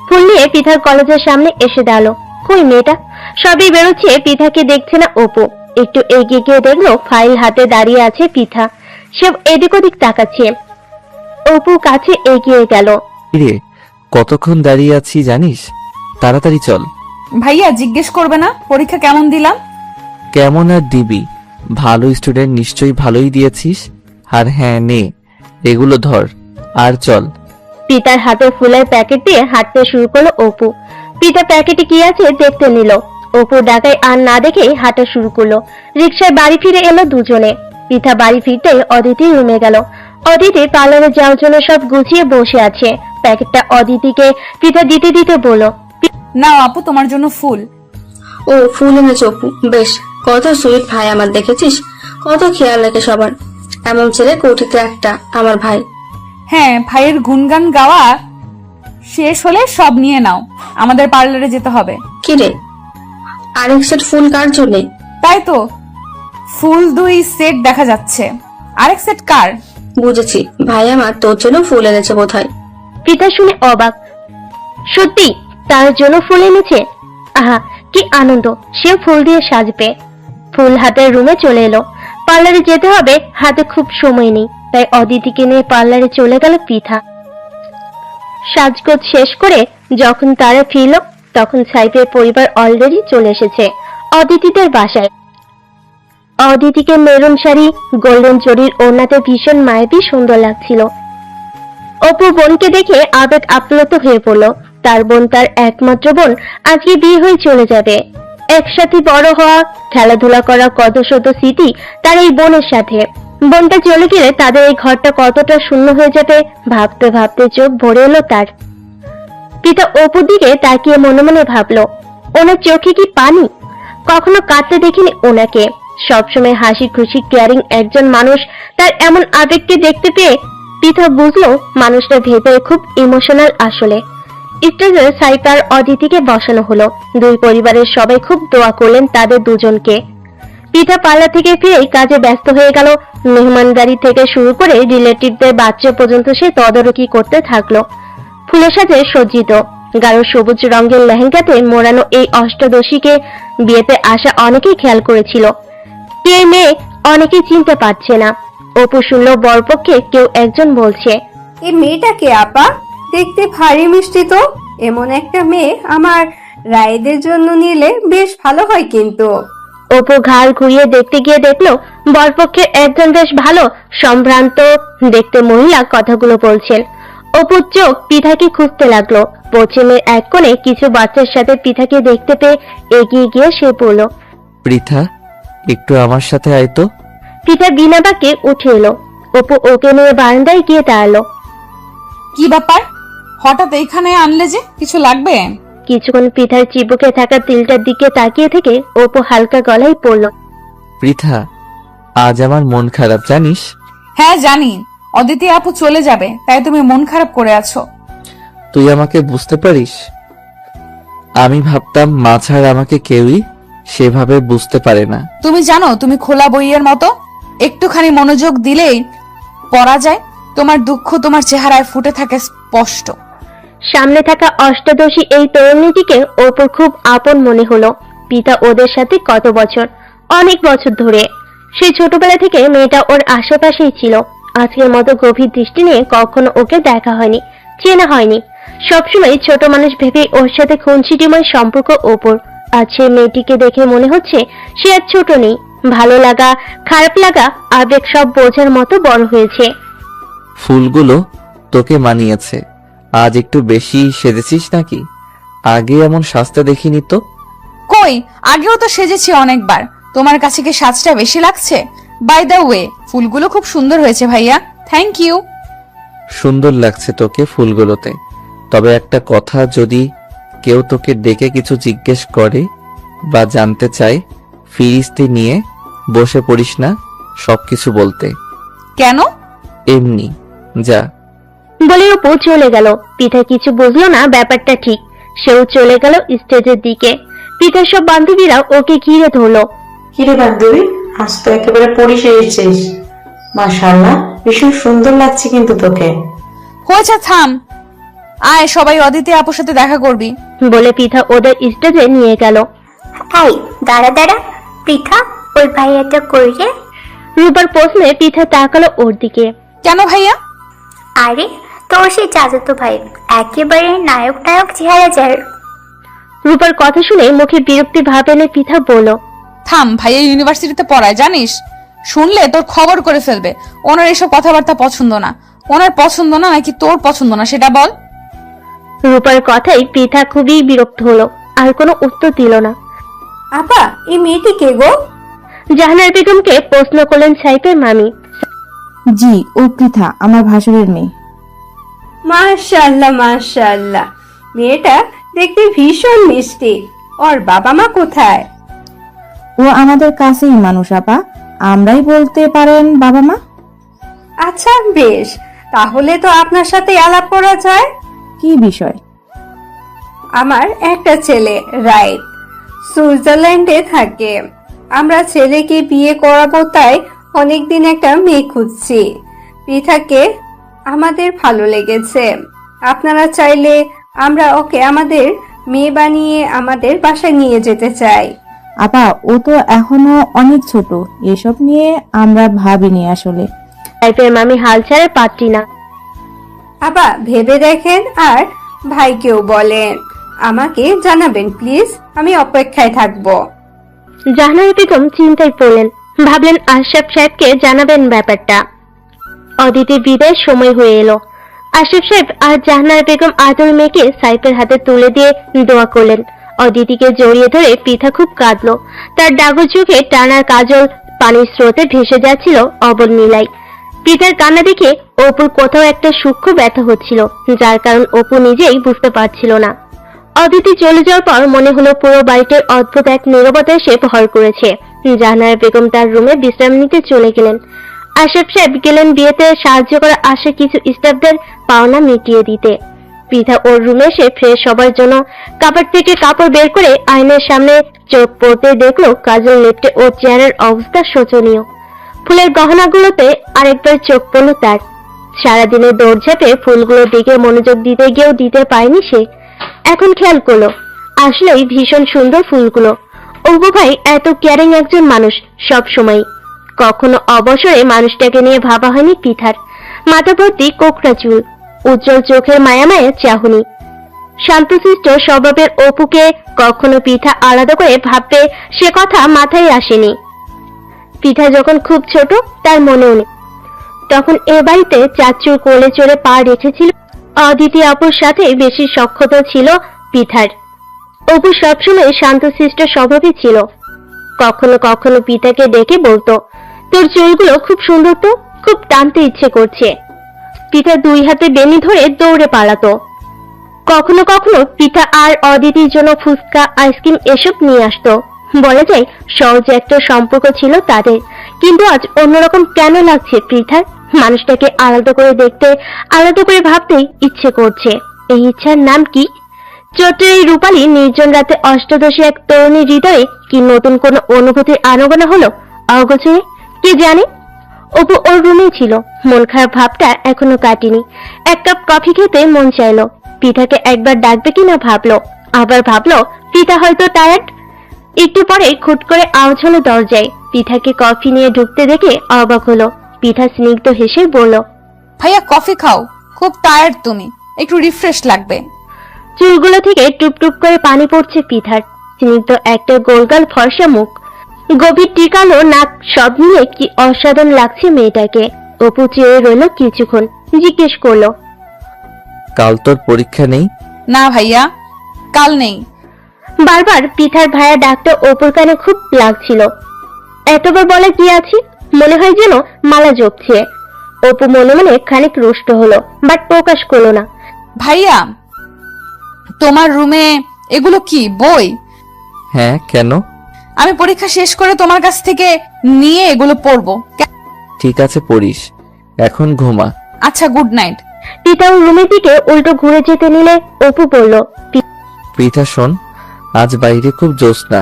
[SPEAKER 3] ফুল নিয়ে পিঠার কলেজের সামনে এসে দাঁড়ালো। কই মেয়েটা? সবই বেরোচ্ছে, পিঠাকে দেখছে না অপু। একটু এগিয়ে গিয়ে দেখলো ফাইল হাতে দাঁড়িয়ে আছে পিঠা। সে এদিক ওদিক তাকাচ্ছে। অপু কাছে এগিয়ে গেল।
[SPEAKER 1] রে, কতক্ষণ দাঁড়িয়ে আছি জানিস? তাড়াতাড়ি চল।
[SPEAKER 2] ভাইয়া জিজ্ঞেস করবে না পরীক্ষা কেমন দিলাম?
[SPEAKER 1] কেমন আর দিবি, ভালো স্টুডেন্ট নিশ্চয়ই ভালোই দিয়েছিস। আর হ্যাঁ, নে এগুলো ধর আর চল।
[SPEAKER 3] পিতার হাতে ফুলের প্যাকেট দিয়ে হাঁটতে শুরু করলো অপু। পিতা প্যাকেটে কি আছে দেখতে নিল। অপু ডাকায় আর না দেখেই হাঁটা শুরু করলো। রিক্সায় বাড়ি ফিরে এলো দুজনে। পিতা বাড়ি ফিরতেই অদিতি রুমে গেল। অদিতি পার্লারে যাওয়ার জন্য সব গুছিয়ে বসে আছে। প্যাকেটটা অদিতিকে পিতা দিতে দিতে বলল,
[SPEAKER 2] নাও আপু, তোমার জন্য ফুল।
[SPEAKER 5] ও, ফুল এনেছে অপু, বেশ। কত সুইট ভাই আমার, দেখেছিস কত খেয়াল রাখে সবার। এমন ছেলে কোটিতে একটা আমার ভাই।
[SPEAKER 2] হ্যাঁ, ভাইয়ের গুনগান গাওয়া শেষ হলে সব নিয়ে নাও, আমাদের পার্লারে যেতে হবে।
[SPEAKER 5] কি রে, আরেক সেট ফুল কার জন্যে?
[SPEAKER 2] তাই তো, ফুল 2 সেট দেখা যাচ্ছে। আরেক সেট কার?
[SPEAKER 5] বুঝেছি, ভাই আমার তোর জন্য ফুল এনেছে বোধহয়।
[SPEAKER 3] পিতা শুনে অবাক। সত্যি তার জন্য ফুল এনেছে? আহা, কি আনন্দ, সে ফুল দিয়ে সাজবে। ফুল হাতে রুমে চলে এলো। পার্লারে যেতে হবে, হাতে খুব সময় নেই, তাই অদিতিকে নিয়ে পার্লারে চলে গেল পিঠা। সাজগোজ শেষ করে যখন তারা ফিরল, তখন সাইফের পরিবার অলরেডি চলে এসেছে অদিতিদের বাসায়। অদিতিকে মেরুন শাড়ি, গোল্ডেন জরির ওড়নাতে ভীষণ মায়াবী সুন্দর লাগছিল। অপু বোনকে দেখে আবেগ আপ্লুত হয়ে পড়ল। তার বোন, তার একমাত্র বোন, আজকে বিয়ে হয়ে চলে যাবে। একসাথে বড় হওয়া, খেলাধুলা করা কত শত স্মৃতি তার এই বোনের সাথে। বোনটা চলে গেলে তাদের এই ঘরটা কতটা শূন্য হয়ে যাবে ভাবতে ভাবতে চোখ ভরে এলো তার। পিতা অপুর দিকে তাকিয়ে মনে মনে ভাবলো, ওনার চোখে কি পানি? কখনো কাঁদতে দেখিনি ওনাকে। সবসময় হাসি খুশি কেয়ারিং একজন মানুষ, তার এমন আবেগকে দেখতে পেয়ে পৃথা বুঝলো মানুষটা ভেতরে খুব ইমোশনাল আসলে। স্টেজে সাইফ আর অদিতিকে বসানো হলো। দুই পরিবারের সবাই খুব দোয়া করলেন তাদের দুজনকে। পৃথা পার্লার থেকে ফিরেই কাজে ব্যস্ত হয়ে গেল। মেহমানদারি থেকে শুরু করে রিলেটিভদের বাচ্চা পর্যন্ত সে তদারকি করতে থাকলো। ফুলের সাথে সজ্জিত গাঢ় সবুজ রঙের লেহেঙ্গাতে মোড়ানো এই অষ্টাদশীকে বিয়েতে আসা অনেকেই খেয়াল করেছিল। কে মেয়ে অনেকেই চিনতে পারছে না। অপু শুনল বরপক্ষে কেউ একজন বলছে,
[SPEAKER 9] এই মেয়েটাকে আপা দেখতে ভারী মিষ্টি তো। এমন একটা মেয়ে আমার রায়দের জন্য নিলে বেশ ভালো হয় কিন্তু।
[SPEAKER 3] অপু ঘাড় ঘুরিয়ে দেখতে গিয়ে দেখলো বরপক্ষের একজন বেশ ভালো সম্ভ্রান্ত দেখতে মহিলা কথাগুলো বলছেন। অপুর চোখ পিঠাকে খুঁজতে লাগলো। পশ্চিমের এক কোণে কিছু বাচ্চার সাথে পিঠাকে দেখতে পেয়ে এগিয়ে গিয়ে সে বলল,
[SPEAKER 1] পৃথা, একটু আমার সাথে আয় তো।
[SPEAKER 3] পিঠা বিনা বাক্যে উঠে এলো। অপু ওকে নিয়ে বারান্দায় গিয়ে দাঁড়ালো।
[SPEAKER 2] কি ব্যাপার, হঠাৎ এইখানে আনলে যে? কিছু লাগবে?
[SPEAKER 3] কিছুক্ষণ পিঠার চিবুকে থাকা তিলটার দিকে তাকিয়ে থেকে অপু হালকা গলায় পড়ল,
[SPEAKER 1] পৃথা, আজ আমার মন খারাপ জানিস?
[SPEAKER 2] হ্যাঁ জানি, অদিতি আপু চলে যাবে তাই তুমি মন খারাপ করে আছো।
[SPEAKER 1] তুই আমাকে বুঝতে পারিস? আমি ভাবতাম মা ছাড়া আমাকে কেউই সেভাবে বুঝতে পারে না।
[SPEAKER 2] তুমি জানো তুমি খোলা বইয়ের মতো, একটুখানি মনোযোগ দিলেই পড়া যায়। তোমার দুঃখ তোমার চেহারায় ফুটে থাকে স্পষ্ট।
[SPEAKER 3] সামনে থাকা অষ্টাদশী এই তরুণীটিকে অপুর খুব আপন মনে হলো। পিতা ওদের সাথে কত বছর, অনেক বছর ধরে। সেই ছোটবেলা থেকে মেয়েটা ওর আশেপাশেই ছিল। আজকের মতো গভীর দৃষ্টি নিয়ে কখনো ওকে দেখা হয়নি, চেনা হয়নি। সবসময় ছোট মানুষ ভেবে ওর সাথে খুনসিটিময় সম্পর্ক অপুর। আজ সেই মেয়েটিকে দেখে মনে হচ্ছে সে আর ছোট নেই। ভালো লাগা, খারাপ লাগা, আবেগ সব বোঝার মতো বড় হয়েছে।
[SPEAKER 1] ফুলগুলো তোকে মানিয়েছে। আজ একটু বেশি সেজেছিস নাকি? আগে এমন সাজতে দেখিনি তো।
[SPEAKER 2] কই, আগেও তো সেজেছি অনেকবার। তোমার কাছে কি সাজটা বেশি লাগছে? বাই দ্য ওয়ে, ফুলগুলো খুব সুন্দর হয়েছে ভাইয়া, থ্যাংক ইউ।
[SPEAKER 1] সুন্দর লাগছে তোকে ফুলগুলোতে। তবে একটা কথা, যদি কেউ তোকে ডেকে কিছু জিজ্ঞেস করে বা জানতে চায়, ফিরিস্তি নিয়ে বসে পড়িস না সবকিছু বলতে।
[SPEAKER 2] কেন?
[SPEAKER 1] এমনি যা।
[SPEAKER 3] বলে অপু চলে গেল। পিঠা কিছু বুঝলো না ব্যাপারটা ঠিক। সেও চলে গেল স্টেজের দিকে। পিঠার সব বান্ধবীরা ওকে ঘিরে ধরলো।
[SPEAKER 7] কিরে বান্ধবী, আজ তো একেবারে পরিষে এসেছিস। মাশাআল্লাহ, ভীষণ সুন্দর লাগছে কিন্তু তোকে।
[SPEAKER 2] হয়েছে, থাম। আয়, সবাই অদিতি আপুর সাথে দেখা করবি।
[SPEAKER 3] বলে পিঠা ওদের স্টেজে নিয়ে গেল।
[SPEAKER 10] এই দাঁড়া দাঁড়া, পৃথা ওই ভাইয়াটা কই রে?
[SPEAKER 3] রূপার প্রশ্নে পিঠা তাকালো ওর দিকে।
[SPEAKER 2] কেন ভাইয়া?
[SPEAKER 10] আরে তোর সেই চাচাতো ভাই, একেবারে নায়ক নায়ক চেহারা যার।
[SPEAKER 3] রূপার কথা শুনে মুখে বিরক্তি ভাব এনে পিঠা বলল,
[SPEAKER 2] থাম, ভাইয়া ইউনিভার্সিটিতে পড়ায় জানিস? শুনলে তোর খবর করে ফেলবে। ওনার এসব কথাবার্তা পছন্দ না। ওনার পছন্দ না নাকি তোর পছন্দ না সেটা বল।
[SPEAKER 3] রূপার কথাই পিঠা খুবই বিরক্ত হলো। আর কোনো উত্তর দিল না।
[SPEAKER 9] আপা, এই মেয়েটি কে গো?
[SPEAKER 3] জাহানারা বেগমকে প্রশ্ন করলেন সাইফের মামি।
[SPEAKER 4] জি, ও পৃথা, আমার ভাসুরের মেয়ে।
[SPEAKER 9] মাশাআল্লাহ মাশাআল্লাহ, মেয়েটা দেখতে ভীষণ মিষ্টি। ওর বাবা মা কোথায়?
[SPEAKER 4] ও আমাদের কাছেই মানুষ আপা, আমরাই বলতে পারেন বাবা মা।
[SPEAKER 9] আচ্ছা বেশ, তাহলে তো আপনার সাথে আলাপ করা যায়।
[SPEAKER 4] কি বিষয়?
[SPEAKER 9] আমার একটা ছেলে রাইট সুইজারল্যান্ডে থাকে। আমরা ছেলেকে বিয়ে করাবো, তাই অনেকদিন একটা মেয়ে খুঁজছি। পৃথাকে আমাদের ভালো লেগেছে। আপনারা চাইলে আমরা ওকে আমাদের মেয়ে বানিয়ে আমাদের বাসায় নিয়ে যেতে চাই।
[SPEAKER 4] আপা, ও তো এখনো অনেক ছোট, এসব নিয়ে আমরা ভাবিনি আসলে।
[SPEAKER 3] সাইফের মামি হাল ছাড়ে পারছি না।
[SPEAKER 9] আপা ভেবে দেখেন আর ভাইকেও বলেন, আমাকে জানাবেন প্লিজ, আমি অপেক্ষায় থাকবো।
[SPEAKER 3] জাহানারা বেগম চিন্তায় পড়লেন। ভাবলেন আশরাফ সাহেবকে জানাবেন ব্যাপারটা। অদিতির বিদায়ের সময় হয়ে এলো। আশরাফ সাহেব আর জাহানারা বেগম আদর মেয়েকে সাইফের হাতে তুলে দিয়ে দোয়া করলেন। অদিতিকে জড়িয়ে ধরে পিঠা খুব কাঁদলো। তার ডাগর চোখে টানার কাজল পানির স্রোতে ভেসে যাচ্ছিল অবল নীলাই। পিতার কান্না দেখে অপুর কোথাও একটা সূক্ষ্ম ব্যথা হচ্ছিল, যার কারণ অপু নিজেই বুঝতে পারছিল না। অদিতি চলে যাওয়ার পর মনে হলো পুরো বাড়িটার অদ্ভুত এক নীরবতা এসে ভর করেছে। জাহানারা বেগম তার রুমে বিশ্রাম নিতে চলে গেলেন। আশরাফ সাহেব গেলেন বিয়েতে সাহায্য করা আসা কিছু স্টাফদের পাওনা মিটিয়ে দিতে। পৃথা ওর রুমে এসে ফ্রেশ হবার জন্য কাপড় থেকে কাপড় বের করে আয়নার সামনে চোখ পড়তে দেখলো কাজল লেপটে ওর চেহারার অবস্থা শোচনীয়। ফুলের গহনাগুলোতে আরেকবার চোখ পড়লো তার। সারাদিনের দৌড়ঝাঁপে ফুলগুলোর দিকে মনোযোগ দিতে গিয়েও দিতে পারেনি সে। এখন খেয়াল করলো আসলেই ভীষণ সুন্দর ফুলগুলো। অপু ভাই এত কেয়ারিং একজন মানুষ সব সময়, কখনো অবসরে মানুষটাকে নিয়ে ভাবা হয়নি পৃথার। মাথা ভর্তি কোকড়া চুল, উজ্জ্বল চোখের মায়া মায়া চাহনি, শান্তশিষ্ট স্বভাবের অপুকে কখনো পৃথা আলাদা করে ভাববে সে কথা মাথায় আসেনি। পৃথা যখন খুব ছোট তার মনেও নেই, তখন এ বাড়িতে চাচুর কোলে চড়ে পা রেখেছিল। অদিতি আপুর সাথে বেশি সখ্যতা ছিল পৃথার। অপু সবসময় শান্তশিষ্ট স্বভাবই ছিল। কখনো কখনো পিতাকে ডেকে বলতো, তোর চুলগুলো খুব সুন্দর তো, খুব টানতে ইচ্ছে করছে। পিতা দুই হাতে বেনি ধরে দৌড়ে পালাতো। কখনো কখনো পিতা আর অদিতির জন্য ফুচকা, আইসক্রিম এসব নিয়ে আসতো। বলা যায় সহজ একটা সম্পর্ক ছিল তাদের। কিন্তু আজ অন্যরকম কেন লাগছে পৃথার? মানুষটাকে আলাদা করে দেখতে, আলাদা করে ভাবতেই ইচ্ছে করছে। এই ইচ্ছার নাম কি? চৈত্রের এই রূপালী নির্জন রাতে অষ্টাদশী এক তরুণীর হৃদয়ে কি নতুন কোন অনুভূতির আনাগোনা হলো অগোচরে, কে জানে। অপু ওর রুমেই ছিল, মন খারাপ ভাবটা এখনো কাটেনি। এক কাপ কফি খেতে মন চাইলো। পিঠাকে একবার ডাকবে কিনা ভাবলো, আবার ভাবলো পিঠা হয়তো টায়ার্ড। একটু পরে খুট করে আওয়াজ হলো দরজায়। পিঠাকে কফি নিয়ে ঢুকতে দেখে অবাক হলো। পিঠা স্নিগ্ধ হেসে বলল,
[SPEAKER 2] ভাইয়া কফি খাও, খুব টায়ার্ড তুমি, একটু রিফ্রেশ লাগবে।
[SPEAKER 3] চুলগুলো থেকে টুপ টুপ করে পানি পড়ছে পিঠার। স্নিগ্ধ একটা গোলগাল ফর্সা মুখ, গভীর টিকালো নাক, সব মিলে কি অসাধারণ লাগছে মেয়েটাকে। অপু চেয়ে রইল কিছুক্ষণ, জিজ্ঞেস করলো,
[SPEAKER 1] কাল তোর পরীক্ষা নেই?
[SPEAKER 2] না ভাইয়া, কাল নেই।
[SPEAKER 3] বারবার পিঠার ভাইয়া ডাকটা অপুর কানে খুব লাগছিল। এতবার বলে কি আছে, মনে হয় যেন মালা জপছে। অপু মনে মনে খানিক রুষ্ট হলো, বাট প্রকাশ করলো না।
[SPEAKER 2] ভাইয়া, তোমার রুমে এগুলো কি বই?
[SPEAKER 1] হ্যাঁ, কেন?
[SPEAKER 2] আমি পরীক্ষা শেষ করে তোমার কাছ থেকে নিয়ে এগুলো পড়বো।
[SPEAKER 1] ঠিক আছে, পড়িস, এখন ঘুমা।
[SPEAKER 2] আচ্ছা, গুড নাইট।
[SPEAKER 3] পিতাও রুমের দিকে উল্টো ঘুরে যেতে নিলে অপু বলল,
[SPEAKER 1] পৃথা শোন, আজ বাইরে খুব জ্যোৎস্না,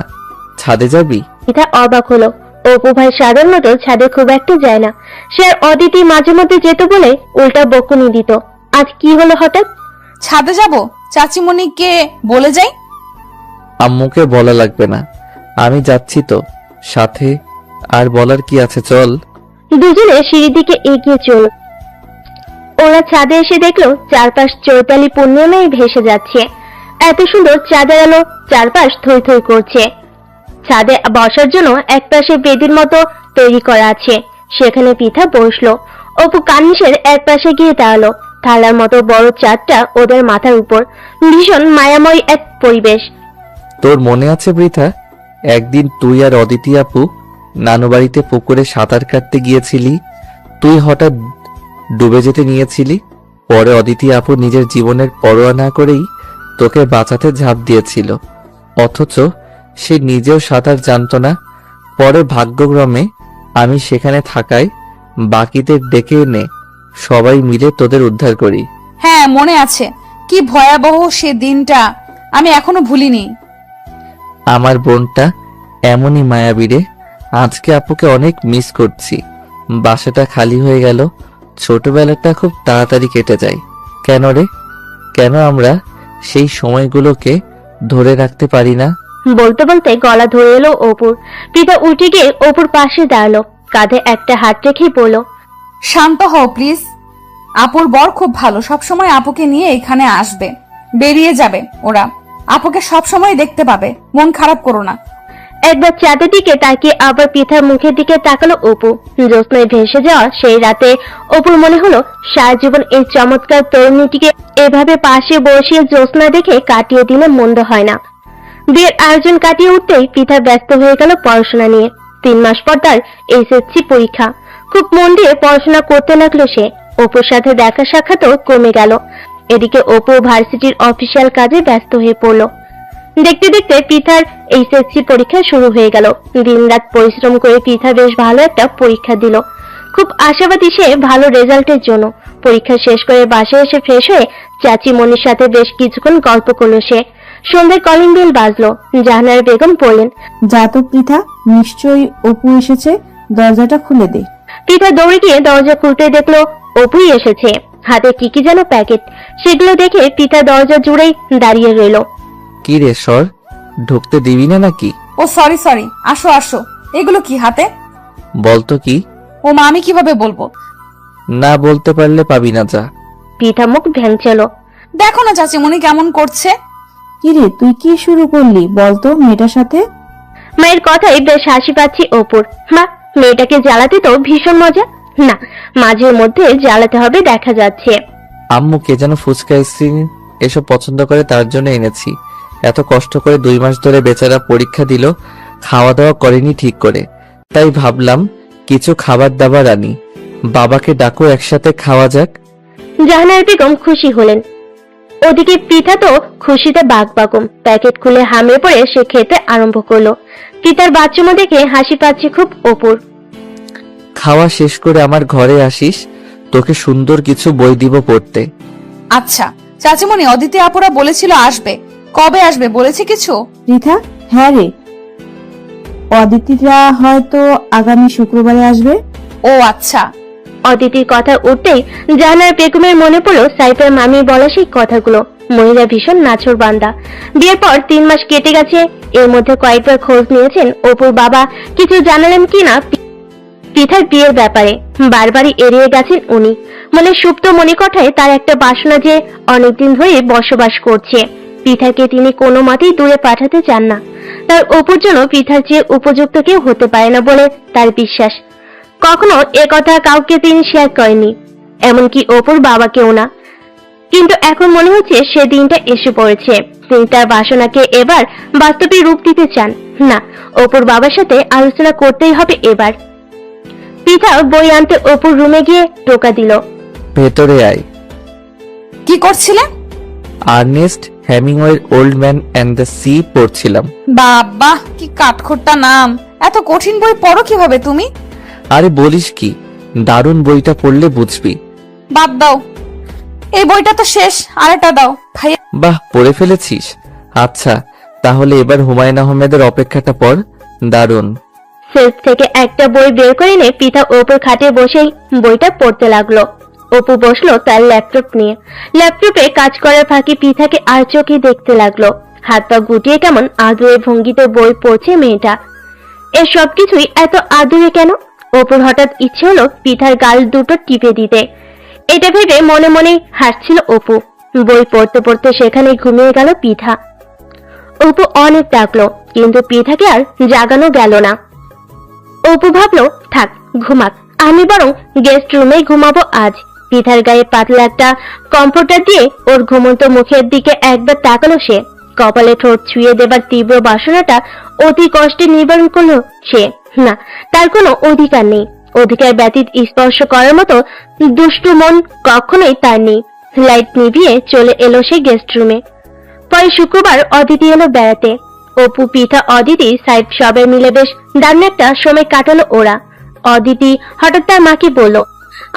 [SPEAKER 1] ছাদে যাবি?
[SPEAKER 3] পিতা অবাক হলো। অপু ভাই সাধারণত ছাদে খুব একটা যায় না। সে আর অদিতি মাঝে মধ্যে যেত বলে উল্টা বকুনি দিত। আজ কি হলো হঠাৎ?
[SPEAKER 2] ছাদে যাব? চাচিমণিকে বলে যাই।
[SPEAKER 1] আম্মুকে বলা লাগবে না, আমি যাচ্ছি তো সাথে, আর বলার কি আছে, চল।
[SPEAKER 3] দুজনে সিঁড়ির দিকে এগিয়ে চল। ওরা ছাদে এসে দেখলো চারপাশ চৈতালি পূর্ণিমায় ভেসে যাচ্ছে। এত সুন্দর চাঁদের আলো, চারপাশ থই থই করছে। ছাদে বসার জন্য একপাশে বেদির মতো তৈরি করা আছে, সেখানে পিঠা বসলো। অপু কার্নিশের এক পাশে গিয়ে দাঁড়ালো। থালার মতো বড় চাঁদটা ওদের মাথার উপর, ভীষণ মায়াময় এক পরিবেশ।
[SPEAKER 1] তোর মনে আছে বৃথা, একদিন তুই আর অদিতি আপু নানু বাড়িতে পুকুরে সাঁতার কাটতে গিয়েছিলি? তুই হঠাৎ ডুবে যেতে নিয়েছিলি, পরে অদিতি আপু নিজের জীবনের পরোয়া না করেই তোকে বাঁচাতে ঝাঁপ দিয়েছিল, অথচ সে নিজেও সাঁতার জানতো না। পরে ভাগ্যক্রমে আমি সেখানে থাকায় বাকিদের ডেকে এনে সবাই মিলে তোদের উদ্ধার করি।
[SPEAKER 2] হ্যাঁ, মনে আছে। কি ভয়াবহ সে দিনটা, আমি এখনো ভুলিনি।
[SPEAKER 1] আমার বোনটা এমনই মায়াবী রে, আজকে আপুকে অনেক মিস করছি। বাসাটা খালি হয়ে গেল, ছোটবেলাটা খুব তাড়াতাড়ি কেটে যায়। কেন রে, কেন আমরা সেই সময়গুলোকে ধরে রাখতে পারি না?
[SPEAKER 3] বলতে বলতে গলা ধরে এলো অপুর। পিতা উঠে গিয়ে অপুর পাশে দাঁড়ালো, কাঁধে একটা হাত রেখেই বলল,
[SPEAKER 2] শান্ত হও প্লিজ। আপুর বর খুব ভালো, সবসময় আপুকে নিয়ে এখানে আসবে, বেরিয়ে যাবে ওরা, আপুকে সবসময় দেখতে পাবে, মন খারাপ করো না।
[SPEAKER 3] একবার চাঁদের দিকে তাকিয়ে আবার পিতার মুখের দিকে তাকালো অপু। জ্যোৎস্নায় ভেসে যাওয়া সেই রাতে অপুর মনে হলো সারা জীবন এই চমৎকার তরুণীটিকে এভাবে পাশে বসিয়ে জ্যোৎস্না দেখে কাটিয়ে দিলে মন্দ হয় না। বিয়ের আয়োজন কাটিয়ে উঠতেই পিতা ব্যস্ত হয়ে গেল পড়াশোনা নিয়ে। 3 মাস পর তার এসএসসি পরীক্ষা। খুব মন দিয়ে পড়াশোনা করতে লাগলো সে। অপুর সাথে দেখা সাক্ষাৎও কমে গেল। এদিকে অপু ভার্সিটির অফিসিয়াল কাজে ব্যস্ত হয়ে পড়ল। দেখতে দেখতে পিতার এইচএসসি পরীক্ষা শুরু হয়ে গেল। দিনরাত পরিশ্রম করে পিতা বেশ ভালো একটা পরীক্ষা দিল। খুব আশাবাদী সে ভালো রেজাল্টের জন্য। পরীক্ষা শেষ করে বাসায় এসে ফ্রেশ হয়ে চাচি মনির সাথে বেশ কিছুক্ষণ গল্প করলো সে। সন্ধ্যায় কলিং বেল বাজলো। জাহানারা বেগম বললেন,
[SPEAKER 4] যা তো পৃথা, নিশ্চয়ই অপু এসেছে, দরজাটা খুলে দে।
[SPEAKER 3] পৃথা দৌড়ে গিয়ে দরজা খুলতে দেখলো অপুই এসেছে, হাতে কি যেন প্যাকেট। সেগুলো দেখে পৃথা দরজা জুড়েই দাঁড়িয়ে রইল।
[SPEAKER 1] কি রে সর, ঢুকতে দিবি না নাকি?
[SPEAKER 2] ও সরি সরি, আসো আসো। এগুলো কি হাতে?
[SPEAKER 1] বলতো কি?
[SPEAKER 2] ও মা, আমি কিভাবে বলবো?
[SPEAKER 1] না বলতে পারলে পাবি না, যা।
[SPEAKER 3] পৃথা মুখ ভ্যাংচালো।
[SPEAKER 2] দেখো না চাচিমণি কেমন করছে।
[SPEAKER 4] কিরে, তুই কি শুরু করলি বলতো মেয়েটার সাথে?
[SPEAKER 3] মায়ের কথায় বেশ হাসি পাচ্ছি অপুর। মা, মেয়েটাকে জ্বালাতে তো ভীষণ মজা। না, মাঝে মধ্যে জ্বালাতে হবে দেখা যাচ্ছে।
[SPEAKER 1] আম্মু কে যেন ফুচকা আইসক্রিম এসব পছন্দ করে, তার জন্য এনেছি। এত কষ্ট করে 2 মাস ধরে বেচারা পরীক্ষা দিল, খাওয়া দাওয়া করেনি ঠিক করে, তাই ভাবলাম কিছু খাবার দাবার আনি। বাবাকে ডাকো, একসাথে খাওয়া যাক।
[SPEAKER 3] জাহানারা বেগম খুশি হলেন। ওদিকে পৃথা তো খুশিতে বাগবাগম। প্যাকেট খুলে হামিয়ে পড়ে সে খেতে আরম্ভ করলো। পিতার বাচ্চুমো দেখে হাসি পাচ্ছে খুব অপুর।
[SPEAKER 1] খাওয়া শেষ করে আমার ঘরে আসিস, তোকে সুন্দর কিছু বই দিব পড়তে।
[SPEAKER 2] আচ্ছা চাচিমণি, অদিতি আপুরা বলেছিল আসবে, কবে আসবে বলেছে কিছু?
[SPEAKER 4] পৃথা, হ্যাঁ রে, অদিতিরা হয়তো আগামী শুক্রবারে আসবে।
[SPEAKER 2] ও আচ্ছা।
[SPEAKER 3] অদিতির কথা উঠতেই জাহানারা বেগমের মনে পড়লো সাইফের মামি বলা সেই কথাগুলো। মহিলা ভীষণ নাছোড় বান্দা। বিয়ের পর 3 মাস কেটে গেছে, এর মধ্যে কয়েকবার খোঁজ নিয়েছেন অপুর বাবা কিছু জানালেন কিনা পৃথার বিয়ের ব্যাপারে। বারবারই এড়িয়ে গেছেন উনি। মনে সুপ্ত মণিকঠায় তার একটা বাসনা যে অনেকদিন ধরে বসবাস করছে। পৃথাকে তিনি কোনো মতেই দূরে পাঠাতে চান না। তার অপুর জন্য পৃথার চেয়ে উপযুক্ত কেউ হতে পারে না বলে তার বিশ্বাস। কখনো কথা কাউকে তিনি শেয়ার করেননি, এমনকি অপুর বাবাকেও না। কিন্তু এখন মনে হচ্ছে সে দিনটা এসে পড়েছে। তিনি তার বাসনাকে এবার বাস্তবে রূপ দিতে চান। না, অপুর বাবার সাথে আলোচনা করতেই হবে এবার। পৃথা বই আনতে অপুর রুমে গিয়ে টোকা দিল।
[SPEAKER 1] ভেতরে আয়।
[SPEAKER 2] কি করছিলে?
[SPEAKER 1] আর্নেস্ট হেমিংওয়ের old man and the sea পড়ছিলাম।
[SPEAKER 2] বাবা, কি কাঠখোট্টা নাম! এত কঠিন বই পড়ো কিভাবে তুমি?
[SPEAKER 1] আরে বলিস কি, দারুণ, বইটা পড়লে বুঝবি।
[SPEAKER 2] বাদ দাও, এই বইটা তো শেষ, আরেকটা দাও ভাইয়া।
[SPEAKER 1] বাহ, পড়ে ফেলেছিস? আচ্ছা, তাহলে এবার হুমায়ুন আহমেদের অপেক্ষাটা পড়, দারুণ।
[SPEAKER 3] সেলফ থেকে একটা বই বের করে এনে পিতা অপুর খাটে বসেই বইটা পড়তে লাগলো। অপু বসলো তার ল্যাপটপ নিয়ে। ল্যাপটপে কাজ করার ফাঁকে পিতাকে আর চোখে দেখতে লাগলো। হাত পা গুটিয়ে কেমন আদুরে ভঙ্গিতে বই পড়ছে মেয়েটা। এর সবকিছুই এত আদুরে কেন? অপুর হঠাৎ ইচ্ছে হলো পিতার গাল দুটো টিপে দিতে। এটা ভেবে মনে মনে হাসছিল অপু। বই পড়তে পড়তে সেখানে ঘুমিয়ে গেল পিঠা। অপু অনেক ডাকলো, কিন্তু পিঠাকে আর জাগানো গেল না। অপু ভাবলো থাক, ঘুমাক, আমি বরং গেস্ট রুমেই ঘুমাবো আজ। পিঠার গায়ে পাতলা একটা কম্ফোর্টার দিয়ে ওর ঘুমন্ত মুখের দিকে একবার তাকালো সে। কপালে ঠোঁট ছুঁয়ে দেবার তীব্র বাসনাটা অতি কষ্টে নিবারণ করলো সে। না, তার কোনো অধিকার নেই। অধিকার ব্যতীত স্পর্শ করার মতো দুষ্টু মন কখনোই তার নেই। লাইট নিভিয়ে চলে এলো সে গেস্ট রুমে। পরে শুক্রবার অদিতি এলো বেড়াতে। অপু, পিঠা, অদিতি, সাইফ সবাই মিলে বেশ দারুণ একটা সময় কাটালো ওরা। অদিতি হঠাৎ তার মাকে বলল,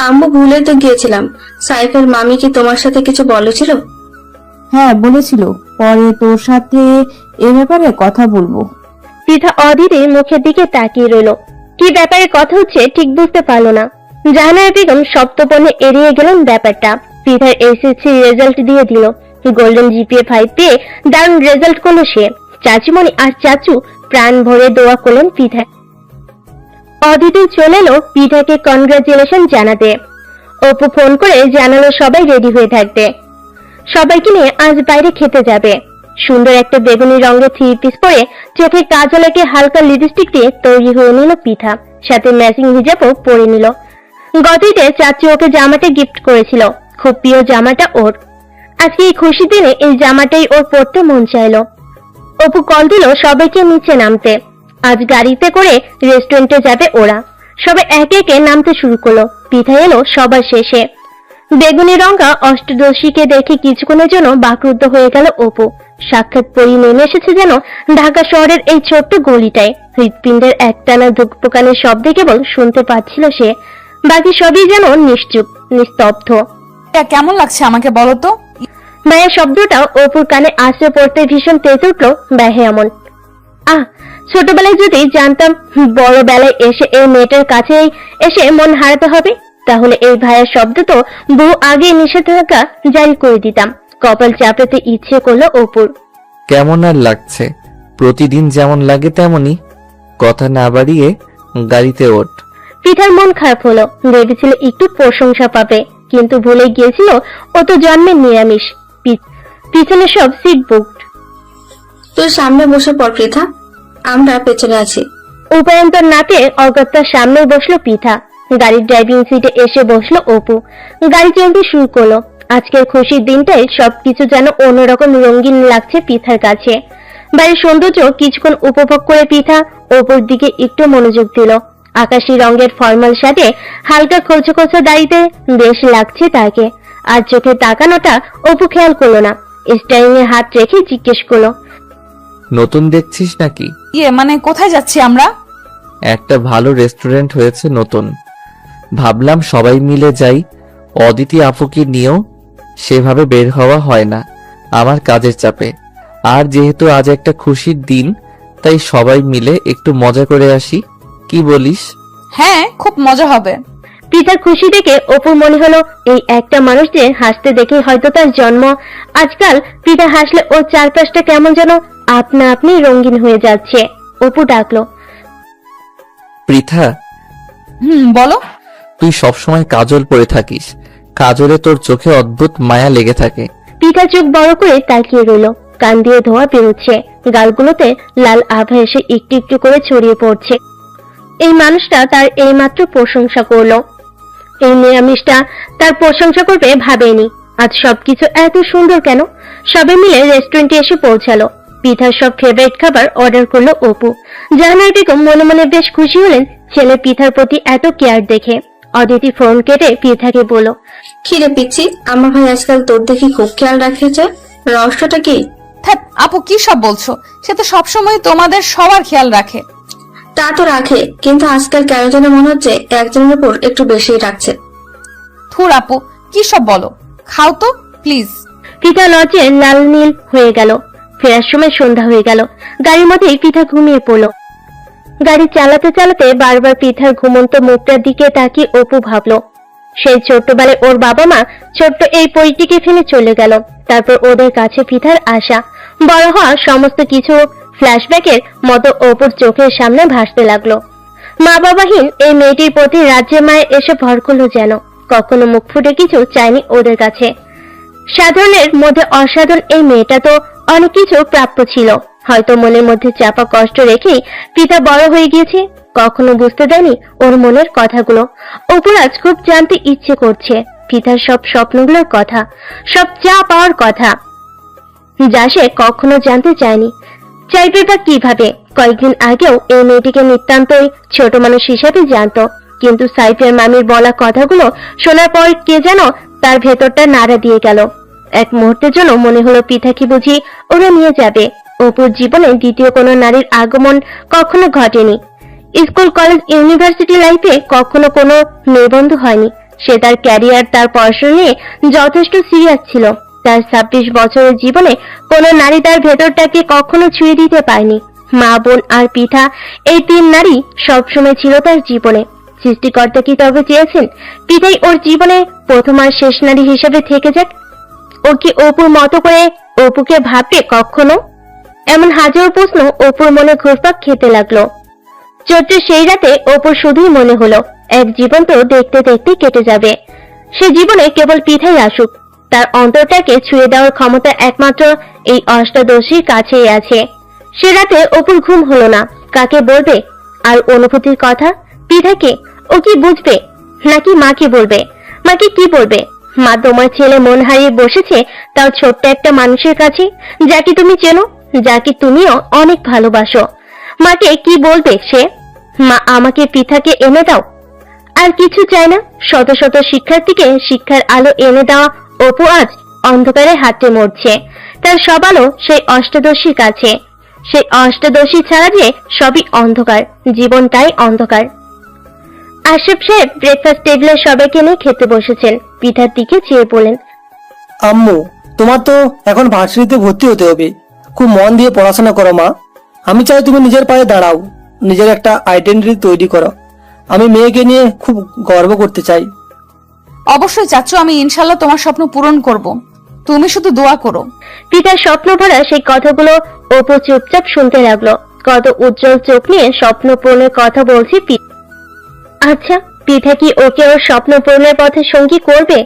[SPEAKER 5] আম্মু ভুলে তো গিয়েছিলাম, সাইফের মামি কি তোমার সাথে কিছু বলেছিল?
[SPEAKER 4] হ্যাঁ বলেছিল, পরে তোর সাথে এ ব্যাপারে কথা বলবো।
[SPEAKER 3] পিঠা অদিতির মুখের দিকে তাকিয়ে রইল। কি ব্যাপারে কথা হচ্ছে ঠিক বুঝতে পারলো না। জাহানারা বেগম সপ্তপর্ণে এড়িয়ে গেলেন ব্যাপারটা। পিঠার এসএসসি রেজাল্ট দিয়ে দিল। গোল্ডেন জিপিএ 5 পেয়ে দারুণ রেজাল্ট করলো সে। চাচিমণি আর চাচু প্রাণ ভরে দোয়া করলেন পিঠা। অদিতি চলে এলো পিঠাকে কনগ্রাচুলেশন জানাতে। অপু ফোন করে জানালো সবাই রেডি হয়ে থাকবে, সবাইকে নিয়ে আজ বাইরে খেতে যাবে। সুন্দর একটা বেগুনি রঙের 3 পিস পরে চোখে কাজল এঁকে হালকা লিপস্টিক দিয়ে তৈরি হয়ে নিল পিঠা, সাথে ম্যাচিং হিজাবও পরে নিল। গত ঈদে চাচু ওকে জামাটা গিফট করেছিল, খুব প্রিয় জামাটা ওর। আজকে এই খুশি দিনে এই জামাটাই ওর পরতে মন চাইলো। অপু কল দিল সবাইকে নিচে নামতে। আজ গাড়িতে করে রেস্টুরেন্টে যাবে ওরা। সবাই একে একে নামতে শুরু করলো। পিঠা এলো সবার শেষে। বেগুনি রঙা অষ্টদশীকে দেখে কিছুক্ষণের জন্য বাকরুদ্ধ হয়ে গেল অপু। সাক্ষাৎ পরি নেমে এসেছে যেন ঢাকা শহরের এই ছোট্ট গলিটায়। হৃৎপিণ্ডের একটানা ধুকপুকানের শব্দে কেবল শুনতে পাচ্ছিল সে। বাকি সবই যেন নিশ্চুপ, নিস্তব্ধ।
[SPEAKER 2] কেমন লাগছে আমাকে বলো তো?
[SPEAKER 3] মায়ের শব্দটা অপুর কানে আসতে পড়তে ভীষণ তেজ উঠল এমন। ছোটবেলায় যদি জানতাম বড় বেলায় এসে এই মেয়েটার কাছেই এসে মন হারাতে হবে, তাহলে এই ভাইয়ের শব্দ তো বহু আগে নিষেধাজ্ঞা জারি করে দিতাম। কপাল চাপড়াতে ইচ্ছে করলো অপুর।
[SPEAKER 1] কেমন আর লাগছে? প্রতিদিন যেমন লাগে তেমনই। কথা না বাড়িয়ে গাড়িতে ওঠ।
[SPEAKER 3] পিঠার মন খারাপ হলো, ভেবেছিল একটু প্রশংসা পাবে, কিন্তু ভুলে গিয়েছিল ও তো জন্মের নিরামিষ। পিছনে সব সিট বুকড।
[SPEAKER 5] তুই সামনে বসে পড় পৃথা, আমরা পেছনে আছি।
[SPEAKER 3] উপায়ন্তর নাতে অগত্যার সামনে বসলো পিঠা। গাড়ির ড্রাইভিং সিটে এসে বসলো অপু। গাড়ি চলতে শুরু করলো। আজকের খুশির দিনটাই সবকিছু যেন অন্যরকম রঙিন লাগছে পিঠার কাছে। বাড়ির সৌন্দর্য কিছুক্ষণ উপভোগ করে পিঠা অপুর দিকে একটু মনোযোগ দিল। আকাশি রঙের ফর্মাল শার্টে হালকা খোঁচো খোঁচো দাড়িতে বেশ লাগছে তাকে। আর চোখে তাকানোটা অপু খেয়াল করলো না। স্টারিং এ হাত রেখে জিজ্ঞেস করলো,
[SPEAKER 1] নতুন দেখছিস নাকি?
[SPEAKER 2] মানে কোথায় যাচ্ছি আমরা?
[SPEAKER 1] একটা ভালো রেস্টুরেন্ট হয়েছে নতুন, ভাবলাম সবাই মিলে যাই। অদিতি আপুকে নিয়েও সেভাবে বের হওয়া হয় না আমার কাজের চাপে। আর যেহেতু আজ একটা খুশির দিন, তাই সবাই মিলে একটু মজা করে আসি, কি বলিস?
[SPEAKER 2] হ্যাঁ, খুব মজা হবে।
[SPEAKER 3] পিতার খুশি দেখে অপুর মনে হলো এই একটা মানুষকে হাসতে দেখে হয়তো তার জন্ম। আজকাল পিতা হাসলে ওর চারপাশটা কেমন যেন আপনা আপনি রঙিন হয়ে যাচ্ছে। অপু ডাকলো,
[SPEAKER 1] পৃথা,
[SPEAKER 2] বলো।
[SPEAKER 1] তুই সবসময় কাজল পরে থাকিস, কাজলে তোর চোখে অদ্ভুত মায়া লেগে থাকে।
[SPEAKER 3] পিতা চোখ বড় করে তাকিয়ে রইল। কান দিয়ে ধোঁয়া বেরোচ্ছে, গালগুলোতে লাল আভা এসে একটু একটু করে ছড়িয়ে পড়ছে। এই মানুষটা তার এইমাত্র প্রশংসা করলো। এই নিরামিষটা তার প্রশংসা করবে ভাবেনি। আজ সবকিছু এত সুন্দর কেন? সবে মিলে রেস্টুরেন্টে এসে পৌঁছালো। পিঠার সব ফেভারিট খাবার অর্ডার করলো অপু। জাহানারা বেগম মনে মনে বেশ খুশি হলেন ছেলে পিঠার প্রতি এত কেয়ার দেখে। অদিতি ফোন কেটে পিঠাকে বলল,
[SPEAKER 5] কিরে পিচ্ছি, আমার ভাই আজকাল তোর দেখি খুব খেয়াল রাখেছে, রহস্যটা কি?
[SPEAKER 2] আপু কি সব বলছো? সে তো সবসময় তোমাদের সবার খেয়াল রাখে।
[SPEAKER 5] তা তো রাখে, কিন্তু আজকাল কেন যেন মনে হচ্ছে একজনের উপর একটু বেশি রাখছে।
[SPEAKER 2] থুর আপু, কি সব বলো? খাও তো প্লিজ।
[SPEAKER 3] পিঠা লজ্জে লাল নীল হয়ে গেল। ফেরার সময় সন্ধ্যা হয়ে গেল। গাড়ির মধ্যেই পিঠা ঘুমিয়ে পড়ল। গাড়ি চালাতে চালাতে বারবার পিঠার ঘুমন্ত মুখটার দিকে তাকিয়ে অপু ভাবলো, সেই ছোট্টবেলায় ওর বাবা মা ছোট্ট এই পরিটিকে ফেলে চলে গেল। তারপর ওদের কাছে পিঠার আশা, বড় হওয়া সমস্ত কিছু ফ্ল্যাশব্যাকের মতো অপুর চোখের সামনে ভাসতে লাগলো। মা বাবাহীন এই মেয়েটির প্রতি রাজ্যের মায়ে এসে ভর করলো যেন। কখনো মুখ ফুটে কিছু চায়নি ওদের কাছে। সাধারণের মধ্যে অসাধারণ এই মেয়েটা তো অনেক কিছু প্রাপ্য ছিল। হয়তো মনের মধ্যে চাপা কষ্ট রেখেই পিতা বড় হয়ে গিয়েছে। কখনো বুঝতে দেয়নি ওর মনের কথাগুলো। অপুর আজ খুব জানতে ইচ্ছে করছে পিতার সব স্বপ্নগুলোর কথা, সব চা পাওয়ার কথা, যা সে কখনো জানতে চায়নি। চাইবে বা কিভাবে? কয়েকদিন আগেও এই মেয়েটিকে নিতান্তই ছোট মানুষ হিসেবে জানতো, কিন্তু সাইফের মামির বলা কথাগুলো শোনার পর কে যেন তার ভেতরটা নাড়া দিয়ে গেল। এক মুহূর্তের জন্য মনে হলো পিঠাকে বুঝি ওরা নিয়ে যাবে। অপুর জীবনে দ্বিতীয় কোনো নারীর আগমন কখনো ঘটেনি। স্কুল, কলেজ, ইউনিভার্সিটি লাইফে কখনো কোনো মেয়েবন্ধু হয়নি। সে তার ক্যারিয়ার, তার পড়াশোনা নিয়ে যথেষ্ট সিরিয়াস ছিল। তার 26 বছরের জীবনে কোনো নারী তার ভেতরটাকে কখনো ছুঁয়ে দিতে পারেনি। মা, বোন আর পিঠা, এই তিন নারী সবসময় ছিল তার জীবনে। সৃষ্টিকর্তা কি তবে চেয়েছেন পিঠাই ওর জীবনে প্রথম আর শেষ নারী হিসেবে থেকে যাক? ও কি অপুর মতো করে অপুকে ভাববে কখনো? এমন হাজারো প্রশ্ন অপুর মনে ঘুরপাক খেতে লাগলো। চৈত্রের সেই রাতে অপুর শুধুই মনে হলো এক জীবন তো দেখতে দেখতে কেটে যাবে। সে জীবনে কেবল পিঠাই আসুক। তার অন্তরটাকে ছুঁয়ে দেওয়ার ক্ষমতা একমাত্র এই অষ্টাদশীর কাছেই আছে। সে রাতে অপুর ঘুম হলো না। কাকে বলবে আর অনুভূতির কথা? পিঠাকে? ও কি বুঝবে? নাকি মাকে বলবে? মাকে কি বলবে? মা, তোমার ছেলে মন হারিয়ে বসেছে, তাও ছোট্ট একটা মানুষের কাছে, যাকে তুমি চেনো, যাকে তুমিও অনেক ভালোবাসো। মাকে কি বলবে সে? মা, আমাকে পিঠাকে এনে দাও। আর কিছু চায় না। শত শত শিক্ষার্থীকে শিক্ষার আলো এনে দেওয়া অপু আজ অন্ধকারে হাঁটতে মরছে। তার সব আলো সেই অষ্টাদশীর কাছে। সেই অষ্টাদশী ছাড়া যে সবই অন্ধকার, জীবনটাই অন্ধকার। আশরাফ সাহেব ব্রেকফাস্ট টেবিলে সবাইকে নিয়ে খেতে বসেছেন। পৃথার দিকে চেয়ে বলেন,
[SPEAKER 11] আম্মু, তোমার তো এখন ভার্সিটিতে ভর্তি হতে হবে। খুব মন দিয়ে পড়াশোনা করো মা। আমি চাই তুমি নিজের পায়ে দাঁড়াও, নিজের একটা আইডেন্টিটি তৈরি করো। আমি মেয়েকে নিয়ে খুব গর্ব করতে চাই।
[SPEAKER 2] অবশ্যই চাচ্ছ, আমি ইনশাল্লাহ তোমার স্বপ্ন পূরণ করব। তুমি শুধু দোয়া করো।
[SPEAKER 3] পৃথার স্বপ্ন ভরা সেই কথাগুলো অপু চুপচাপ শুনতে লাগলো। কত উজ্জ্বল চোখ নিয়ে স্বপ্ন পূরণের কথা বলছি আচ্ছা, পৃথা কি ওকে ওর স্বপ্ন পূরণের পথে সঙ্গী করবে?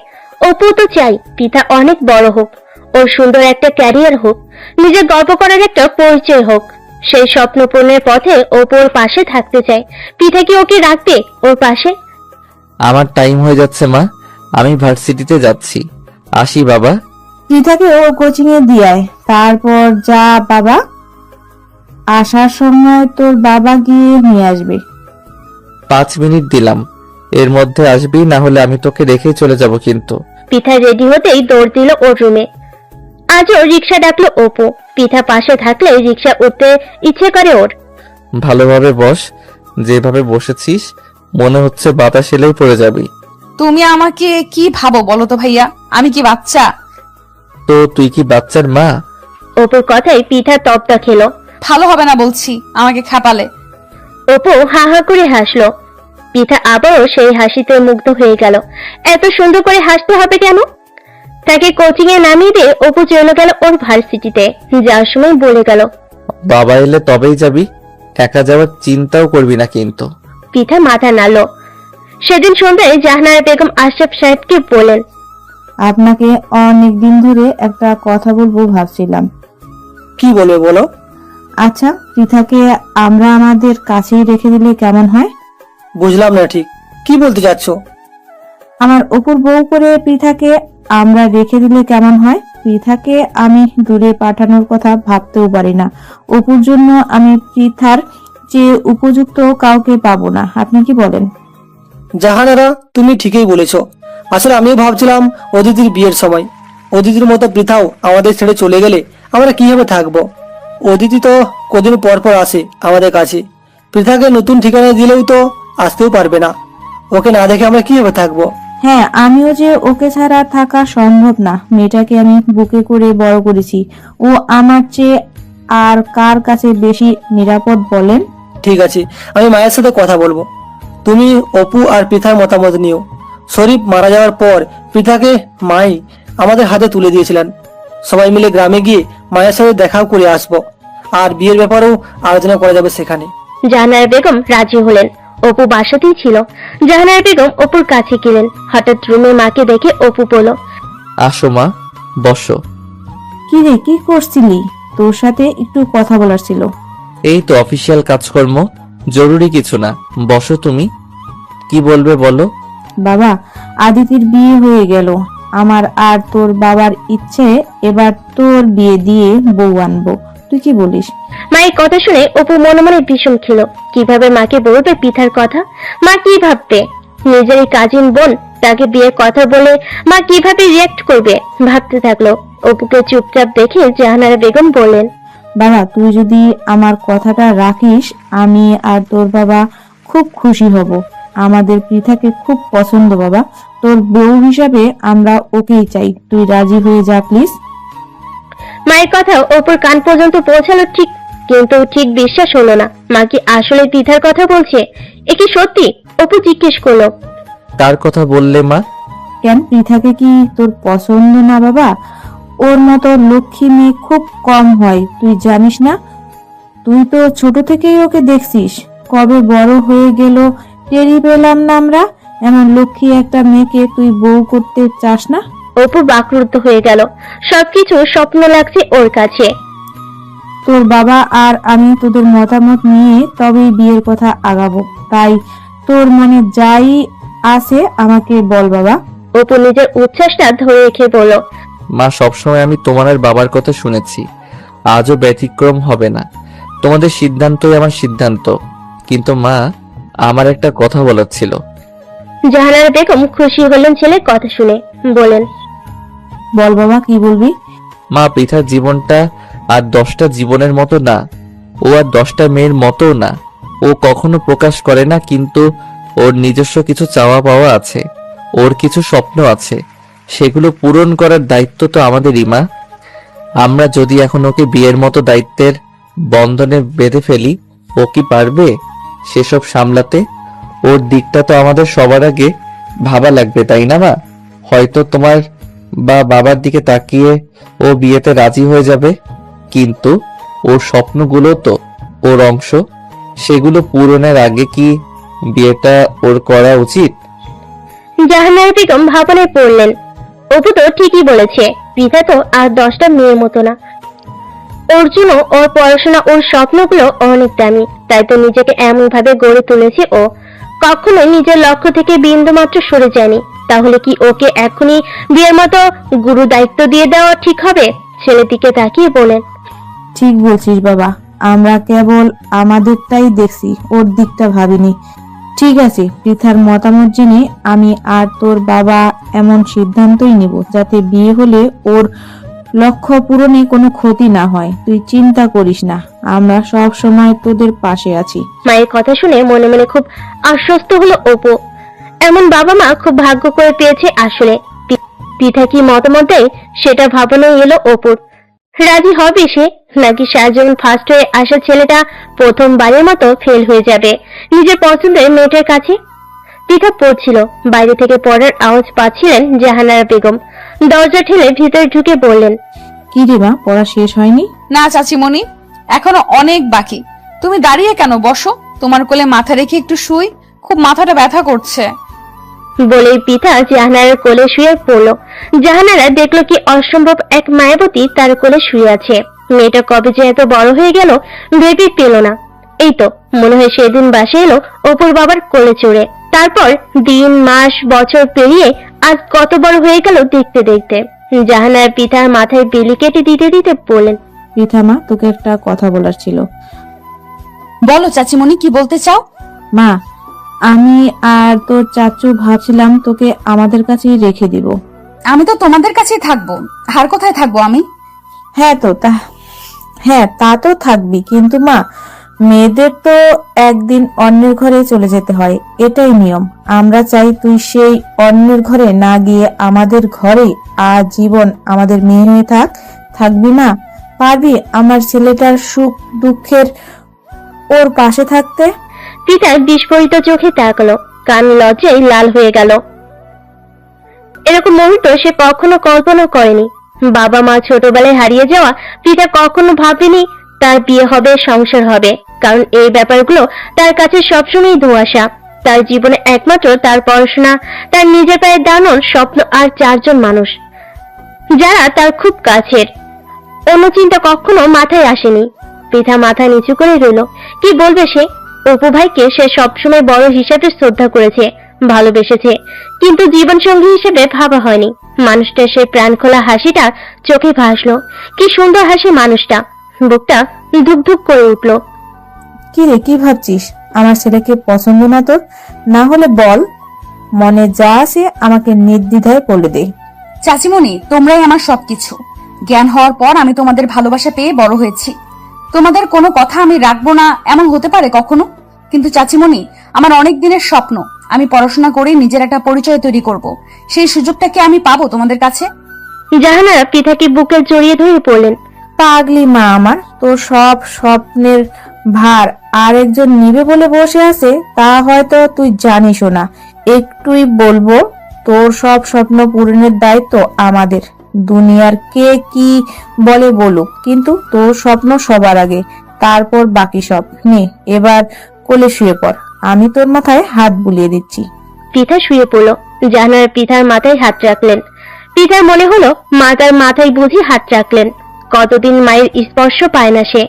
[SPEAKER 3] অপু তো চাই পৃথা অনেক বড় হোক, ওর সুন্দর একটা ক্যারিয়ার হোক, নিজের গর্ব করার একটা পরিচয় হোক। সেই স্বপ্ন পূরণের পথে অপু ওর পাশে থাকতে চায়। পৃথা কি ওকে রাখবে ওর পাশে?
[SPEAKER 1] আমার টাইম হয়ে যাচ্ছে মা, আমি ভার্সিটিতে যাচ্ছি। আসি বাবা।
[SPEAKER 4] পৃথাকে ও কোচিং এ দিয়ায়, তারপর যা বাবা। আসার সময় তোর বাবা গিয়ে নিয়ে আসবে।
[SPEAKER 1] 5 মিনিট দিলাম, এর মধ্যে আসবি, না হলে আমি তোকে রেখেই চলে যাব কিন্তু।
[SPEAKER 3] পৃথা রেডি হতেই দৌড় দিল ওর রুমে। আজও রিক্সা ডাকলো অপু। পৃথা পাশে থাকলে রিক্সা উঠতে ইচ্ছে করে ওর।
[SPEAKER 1] ভালোভাবে বস, যেভাবে বসেছিস মনে হচ্ছে বাতাস এলেই পড়ে যাবি।
[SPEAKER 2] তুমি আমাকে কি ভাবো বলো তো ভাইয়া? আমি কি বাচ্চা?
[SPEAKER 1] তো তুই কি বাচ্চার মা?
[SPEAKER 3] অপুর কথাই পৃথা তপ্তা খেলো।
[SPEAKER 2] ভালো হবে না বলছি আমাকে খাপালে।
[SPEAKER 3] অপু হা হা করে হাসলো। পৃথা আবারও সেই হাসিতে মুগ্ধ হয়ে গেল। এত সুন্দর করে হাসতে হবে কেন? তাকে কোচিং এ নামিয়ে দিয়ে অপু চলে গেল ওর ভার্সিটিতে। যাওয়ার সময় বলে গেল,
[SPEAKER 1] বাবা এলে তবেই যাবি, একা যাওয়ার চিন্তাও করবি না কিন্তু।
[SPEAKER 3] পৃথা মাথা নাড়ল। সেদিন সন্ধ্যায় জাহানারা বেগম আশরাফ সাহেবকে বলেন,
[SPEAKER 4] আপনাকে অনেক দিন ধরে একটা কথা বলবো ভাবছিলাম।
[SPEAKER 11] কি বলবে বলো?
[SPEAKER 4] আচ্ছা, পৃথাকে আমরা আমাদের কাছেই রেখে দিলে কেমন হয়?
[SPEAKER 11] বুঝলাম না ঠিক, কি বলতে চাচ্ছ?
[SPEAKER 4] আমার অপুর বউ করে পৃথাকে আমরা রেখে দিলে কেমন হয়? পৃথাকে আমি দূরে পাঠানোর কথা ভাবতেও পারি না। অপুর জন্য আমি পৃথার চেয়ে উপযুক্ত কাউকে পাবো না। আপনি কি বলেন?
[SPEAKER 11] জাহানারা, তুমি ঠিকই বলেছো। আসলে আমিও ভাবছিলাম অদিতির বিয়ের সময়, অদিতির মতো পৃথাও আমাদের ছেড়ে চলে গেলে আমরা কিভাবে থাকবো। অদিতি তো কদিন পর পর আসে আমাদের কাছে। পৃথাকে নতুন ঠিকানা দিলেও তো আসতেও পারবে না। ওকে না দেখে আমরা কিভাবে থাকবো?
[SPEAKER 4] হ্যাঁ, আমিও যে ওকে ছাড়া থাকা সম্ভব না। মেয়েটাকে আমি বুকে করে বড় করেছি। ও আমার চেয়ে আর কার কাছে বেশি নিরাপদ বলেন?
[SPEAKER 11] ঠিক আছে, আমি মায়ের সাথে কথা বলবো। তুমি অপু আর পৃথার মতামত নিও। শরীফ মারা যাওয়ার পর পৃথাকে মাই আমাদের হাতে তুলে দিয়েছিলেন। সবাই মিলে গ্রামে গিয়ে মায়ের সাথে দেখাও করে আসবো, আর বিয়ের ব্যাপারেও আলোচনা করা যাবে সেখানে।
[SPEAKER 3] জাহানারা বেগম রাজি হলেন। অপু বাসাতেই ছিল। জাহানারা বেগম অপুর কাছে গেলেন। হঠাৎ রুমে মাকে দেখে অপু বলল,
[SPEAKER 1] আসো মা, বসো।
[SPEAKER 4] কি রে, কি করছিলি? তোর সাথে একটু কথা বলার ছিল।
[SPEAKER 1] এই তো অফিসিয়াল কাজকর্ম, জরুরি কিছু না, বসো। তুমি কি বলবে বলো।
[SPEAKER 4] বাবা, আদিতির বিয়ে হয়ে গেল। আমার আর তোর বাবার ইচ্ছে এবার তোর বিয়ে দিয়ে বউ আনবো। তুই কি বলিস?
[SPEAKER 3] মায়ের কথা শুনে অপু মনে মনে ভীষণ খেল। কিভাবে মাকে বলবে পৃথার কথা? মা কি ভাববে? নিজেরই কাজিন বোন তাকে বিয়ের কথা বলে মা কিভাবে রিয়াক্ট করবে ভাবতে থাকলো। অপুকে চুপচাপ দেখে জাহানারা বেগম বললেন,
[SPEAKER 4] বাবা, তুই যদি আমার কথাটা রাখিস, আমি আর তোর বাবা খুব খুশি হব। আমাদের পৃথাকে খুব পছন্দ বাবা। তোর বউ হিসাবে আমরা ওকেই চাই। তুই রাজি হয়ে যা প্লিজ।
[SPEAKER 3] মায়ের কথা অপুর কান পর্যন্ত পৌঁছালো ঠিক, কিন্তু ঠিক বিশ্বাস হলো না। মা কি আসলে পৃথার কথা বলছে? এ কি সত্যি? অপু জিজ্ঞেস করলো,
[SPEAKER 1] কার কথা বললে মা?
[SPEAKER 4] কেন, পৃথাকে কি তোর পছন্দ না বাবা? ওর মতো লক্ষ্মী মেয়ে খুব কম হয়, তুই জানিস না? তুই তো ছোট থেকেই ওকে দেখছিস। কবে বড় হয়ে গেল টেরি পেলাম না আমরা। এমন লক্ষ্মী একটা মেয়েকে তুই বউ করতে চাস না?
[SPEAKER 3] অপু বাকরুদ্ধ হয়ে গেল। সবকিছু স্বপ্ন লাগছে ওর কাছে।
[SPEAKER 4] তোর বাবা আর আমি তোদের মতামত নিয়ে তবেই বিয়ের কথা আগাবো। তাই তোর মনে যাই আছে আমাকে বল বাবা।
[SPEAKER 3] অপু নিজের উচ্ছ্বাসটা ধরে রেখে বলল,
[SPEAKER 1] মা, সবসময় আমি তোমার আর বাবার কথা শুনেছি, আজও ব্যতিক্রম হবে না। তোমাদের সিদ্ধান্তই আমার সিদ্ধান্ত। কিন্তু মা, আমার একটা কথা বলার ছিল।
[SPEAKER 3] জাহানারা বেগম খুশি হলেন ছেলের কথা শুনে। বলেন,
[SPEAKER 4] বল বাবা, কি বলবি?
[SPEAKER 1] মা, পৃথার জীবনটা আর 10টা জীবনের মতো না, ও আর 10টা মেয়ের মতো না। ও কখনো প্রকাশ করে না, কিন্তু ওর নিজস্ব কিছু চাওয়া পাওয়া আছে, ওর কিছু স্বপ্ন আছে, সেগুলো পূরণ করার দায়িত্ব তো আমাদেরই মা। আমরা যদি এখন ওকে বিয়ের মতো দায়িত্বের বন্ধনে বেঁধে ফেলি, ও কি পারবে সেসব সামলাতে? ওর দিকটা তো আমাদের সবার আগে ভাবা লাগবে, তাই না মা? হয়তো তোমার বা বাবার দিকে তাকিয়ে ও বিয়েতে রাজি হয়ে যাবে, কিন্তু ওর স্বপ্নগুলো তো ওর অংশ, সেগুলো পূরণের আগে কি বিয়েটা ওর করা উচিত?
[SPEAKER 3] জাহানারা বেগম ভাবনায় পড়লেন। অপু তো ঠিকই বলেছে, পৃথা তো আর 10টা মেয়ের মতো না। ওর জন্য ওর পড়াশোনা, ওর স্বপ্নগুলো অনেক দামি, তাই তো নিজেকে এমন ভাবে গড়ে তুলেছে ও। কখনোই নিজের লক্ষ্য থেকে বিন্দু মাত্র সরে যায়নি। তাহলে কি ওকে এখনই বিয়ের মতো গুরু দায়িত্ব দিয়ে দেওয়া ঠিক হবে? ছেলের দিকে তাকিয়ে বলেন,
[SPEAKER 4] ঠিক বলছিস বাবা, আমরা কেবল আমাদেরটাই দেখছি, ওর দিকটা ভাবিনি। ঠিক আছে, পৃথার মতামত জেনে আমি আর তোর বাবা এমন সিদ্ধান্তই নিব যাতে বিয়ে হলে ওর লক্ষ্য পূরণে কোনো ক্ষতি না হয়। তুই চিন্তা করিস না, আমরা সব সময় তোদের পাশে আছি।
[SPEAKER 3] মায়ের কথা শুনে মনে মনে খুব আশ্বস্ত হলো অপু। এমন বাবা মা খুব ভাগ্য করে পেয়েছে আসলে। পৃথা কি মতামত দেয় সেটা ভাবনায় এলো অপুর। রাজি হবে সে, নাকি সারাজীবন ফার্স্ট হয়ে আসা ছেলেটা প্রথমবারের মতো ফেল হয়ে যাবে নিজের পছন্দের মেয়েটার কাছে? পৃথা পড়ছিল, বাইরে থেকে পড়ার আওয়াজ পাচ্ছিলেন জাহানারা বেগম। দরজা ঠেলে ভিতরে ঢুকে বললেন,
[SPEAKER 4] কি রে মা, পড়া শেষ হয়নি?
[SPEAKER 2] না চাচিমণি, এখনো অনেক বাকি। তুমি দাঁড়িয়ে কেন, বসো, তোমার কোলে মাথা রেখে একটু শুই, খুব মাথাটা ব্যথা করছে।
[SPEAKER 3] বলেই পৃথা জাহানারার কোলে শুয়ে পড়ল। জাহানারা দেখলো কি অসম্ভব এক মায়াবতী তার কোলে শুয়ে আছে। মেয়েটা কবে যে এত বড় হয়ে গেল ভেবে পেল না। এই তো মনে হয় সেদিন বাসে এলো অপুর বাবার কোলে চড়ে। তারপর দিন মাস বছর পেরিয়ে আজ কত বড় হয়ে গেল দেখতে দেখতে। জাহানারা পৃথার মাথায় বেলি কেটে দিতে দিতে বললেন,
[SPEAKER 4] পৃথা মা, তোকে একটা কথা বলার ছিল।
[SPEAKER 2] বলো চাচিমণি, কি বলতে চাও?
[SPEAKER 4] মা, আমি আর তোর চাচু ভাবছিলাম তোকে আমাদের কাছেই রেখে দিব।
[SPEAKER 2] আমি তো তোমাদের কাছেই থাকবো, আর কোথায় থাকবো আমি?
[SPEAKER 4] হ্যাঁ তা তো থাকবি, কিন্তু মা, মেয়েদের তো একদিন অন্যের ঘরে চলে যেতে হয়, এটাই নিয়ম। আমরা চাই তুই সেই অন্যের ঘরে না গিয়ে আমাদের ঘরে আজীবন আমাদের মেয়ে হয়ে থাকবি না? পারবি আমার ছেলেটার সুখ দুঃখের ওর পাশে থাকতে?
[SPEAKER 3] পৃথা বিস্ফোরিত চোখে তাকালো, কান লজ্জায় লাল হয়ে গেল। এরকম মুহূর্ত সে কখনো কল্পনা করেনি। বাবা মা ছোটবেলায় হারিয়ে যাওয়া পৃথা কখনো ভাবেনি তার বিয়ে হবে, সংসার হবে, কারণ এই ব্যাপারগুলো তার কাছে সবসময় ধোঁয়াশা। তার জীবনে একমাত্র তার পড়াশোনা, তার নিজের পায়ে দাঁড়ানোর স্বপ্ন, আর 4 জন মানুষ যারা তার খুব কাছের। অন্য চিন্তা কখনো মাথায় আসেনি। পৃথা মাথা নিচু করে রইল। কি বলবে সে? অপু ভাইকে সে সবসময় বড় হিসাবে শ্রদ্ধা করেছে, ভালোবেসেছে, কিন্তু জীবন সঙ্গী হিসেবে ভাবা হয়নি। মানুষটা সে প্রাণ খোলা হাসিটা চোখে ভাসলো। কি সুন্দর হাসি মানুষটা। বুকটা ধুক ধুক করে উঠল।
[SPEAKER 4] কি রে, কি ভাবছিস? আমার ছেলেকে পছন্দ না তোর? না হলে বল, মনে যা আছে আমাকে নির্দ্বিধায় বলে দে।
[SPEAKER 2] চাচিমণি, তোমরাই আমার সবকিছু। জ্ঞান হওয়ার পর আমি তোমাদের ভালোবাসা পেয়ে বড় হয়েছি। তোমাদের কোনো কথা আমি রাখবো না এমন হতে পারে কখনো, কিন্তু চাচিমণি, আমার অনেক দিনের স্বপ্ন আমি পড়াশোনা করে নিজের একটা পরিচয় তৈরি করব। সেই সুযোগটা কি আমি পাবো তোমাদের কাছে?
[SPEAKER 3] জাহানারা পৃথাকে বুকে জড়িয়ে ধরে পড়লেন,
[SPEAKER 4] পাগলি মা আমার, তোর সব স্বপ্নের ভার আরেকজন নিবে বলে বসে আছে, তা হয়তো তুই জানিসও না। একটুই বলবো, তোর সব স্বপ্ন পূরণের দায়িত্ব আমাদের। দুনিয়ার কে কি বলে বলুক, কিন্তু তোর স্বপ্ন সবার আগে, তারপর বাকি সব। নে এবার কোলে শুয়ে পড়, আমি তোর মাথায় হাত বুলিয়ে দিচ্ছি।
[SPEAKER 3] পৃথা শুয়ে পড়ল। জাহানারা পৃথার মাথায় হাত রাখলেন। পৃথার মনে হলো মা তার মাথায় বুঝি হাত রাখলেন। কতদিন মায়ের স্পর্শ পায় না সে,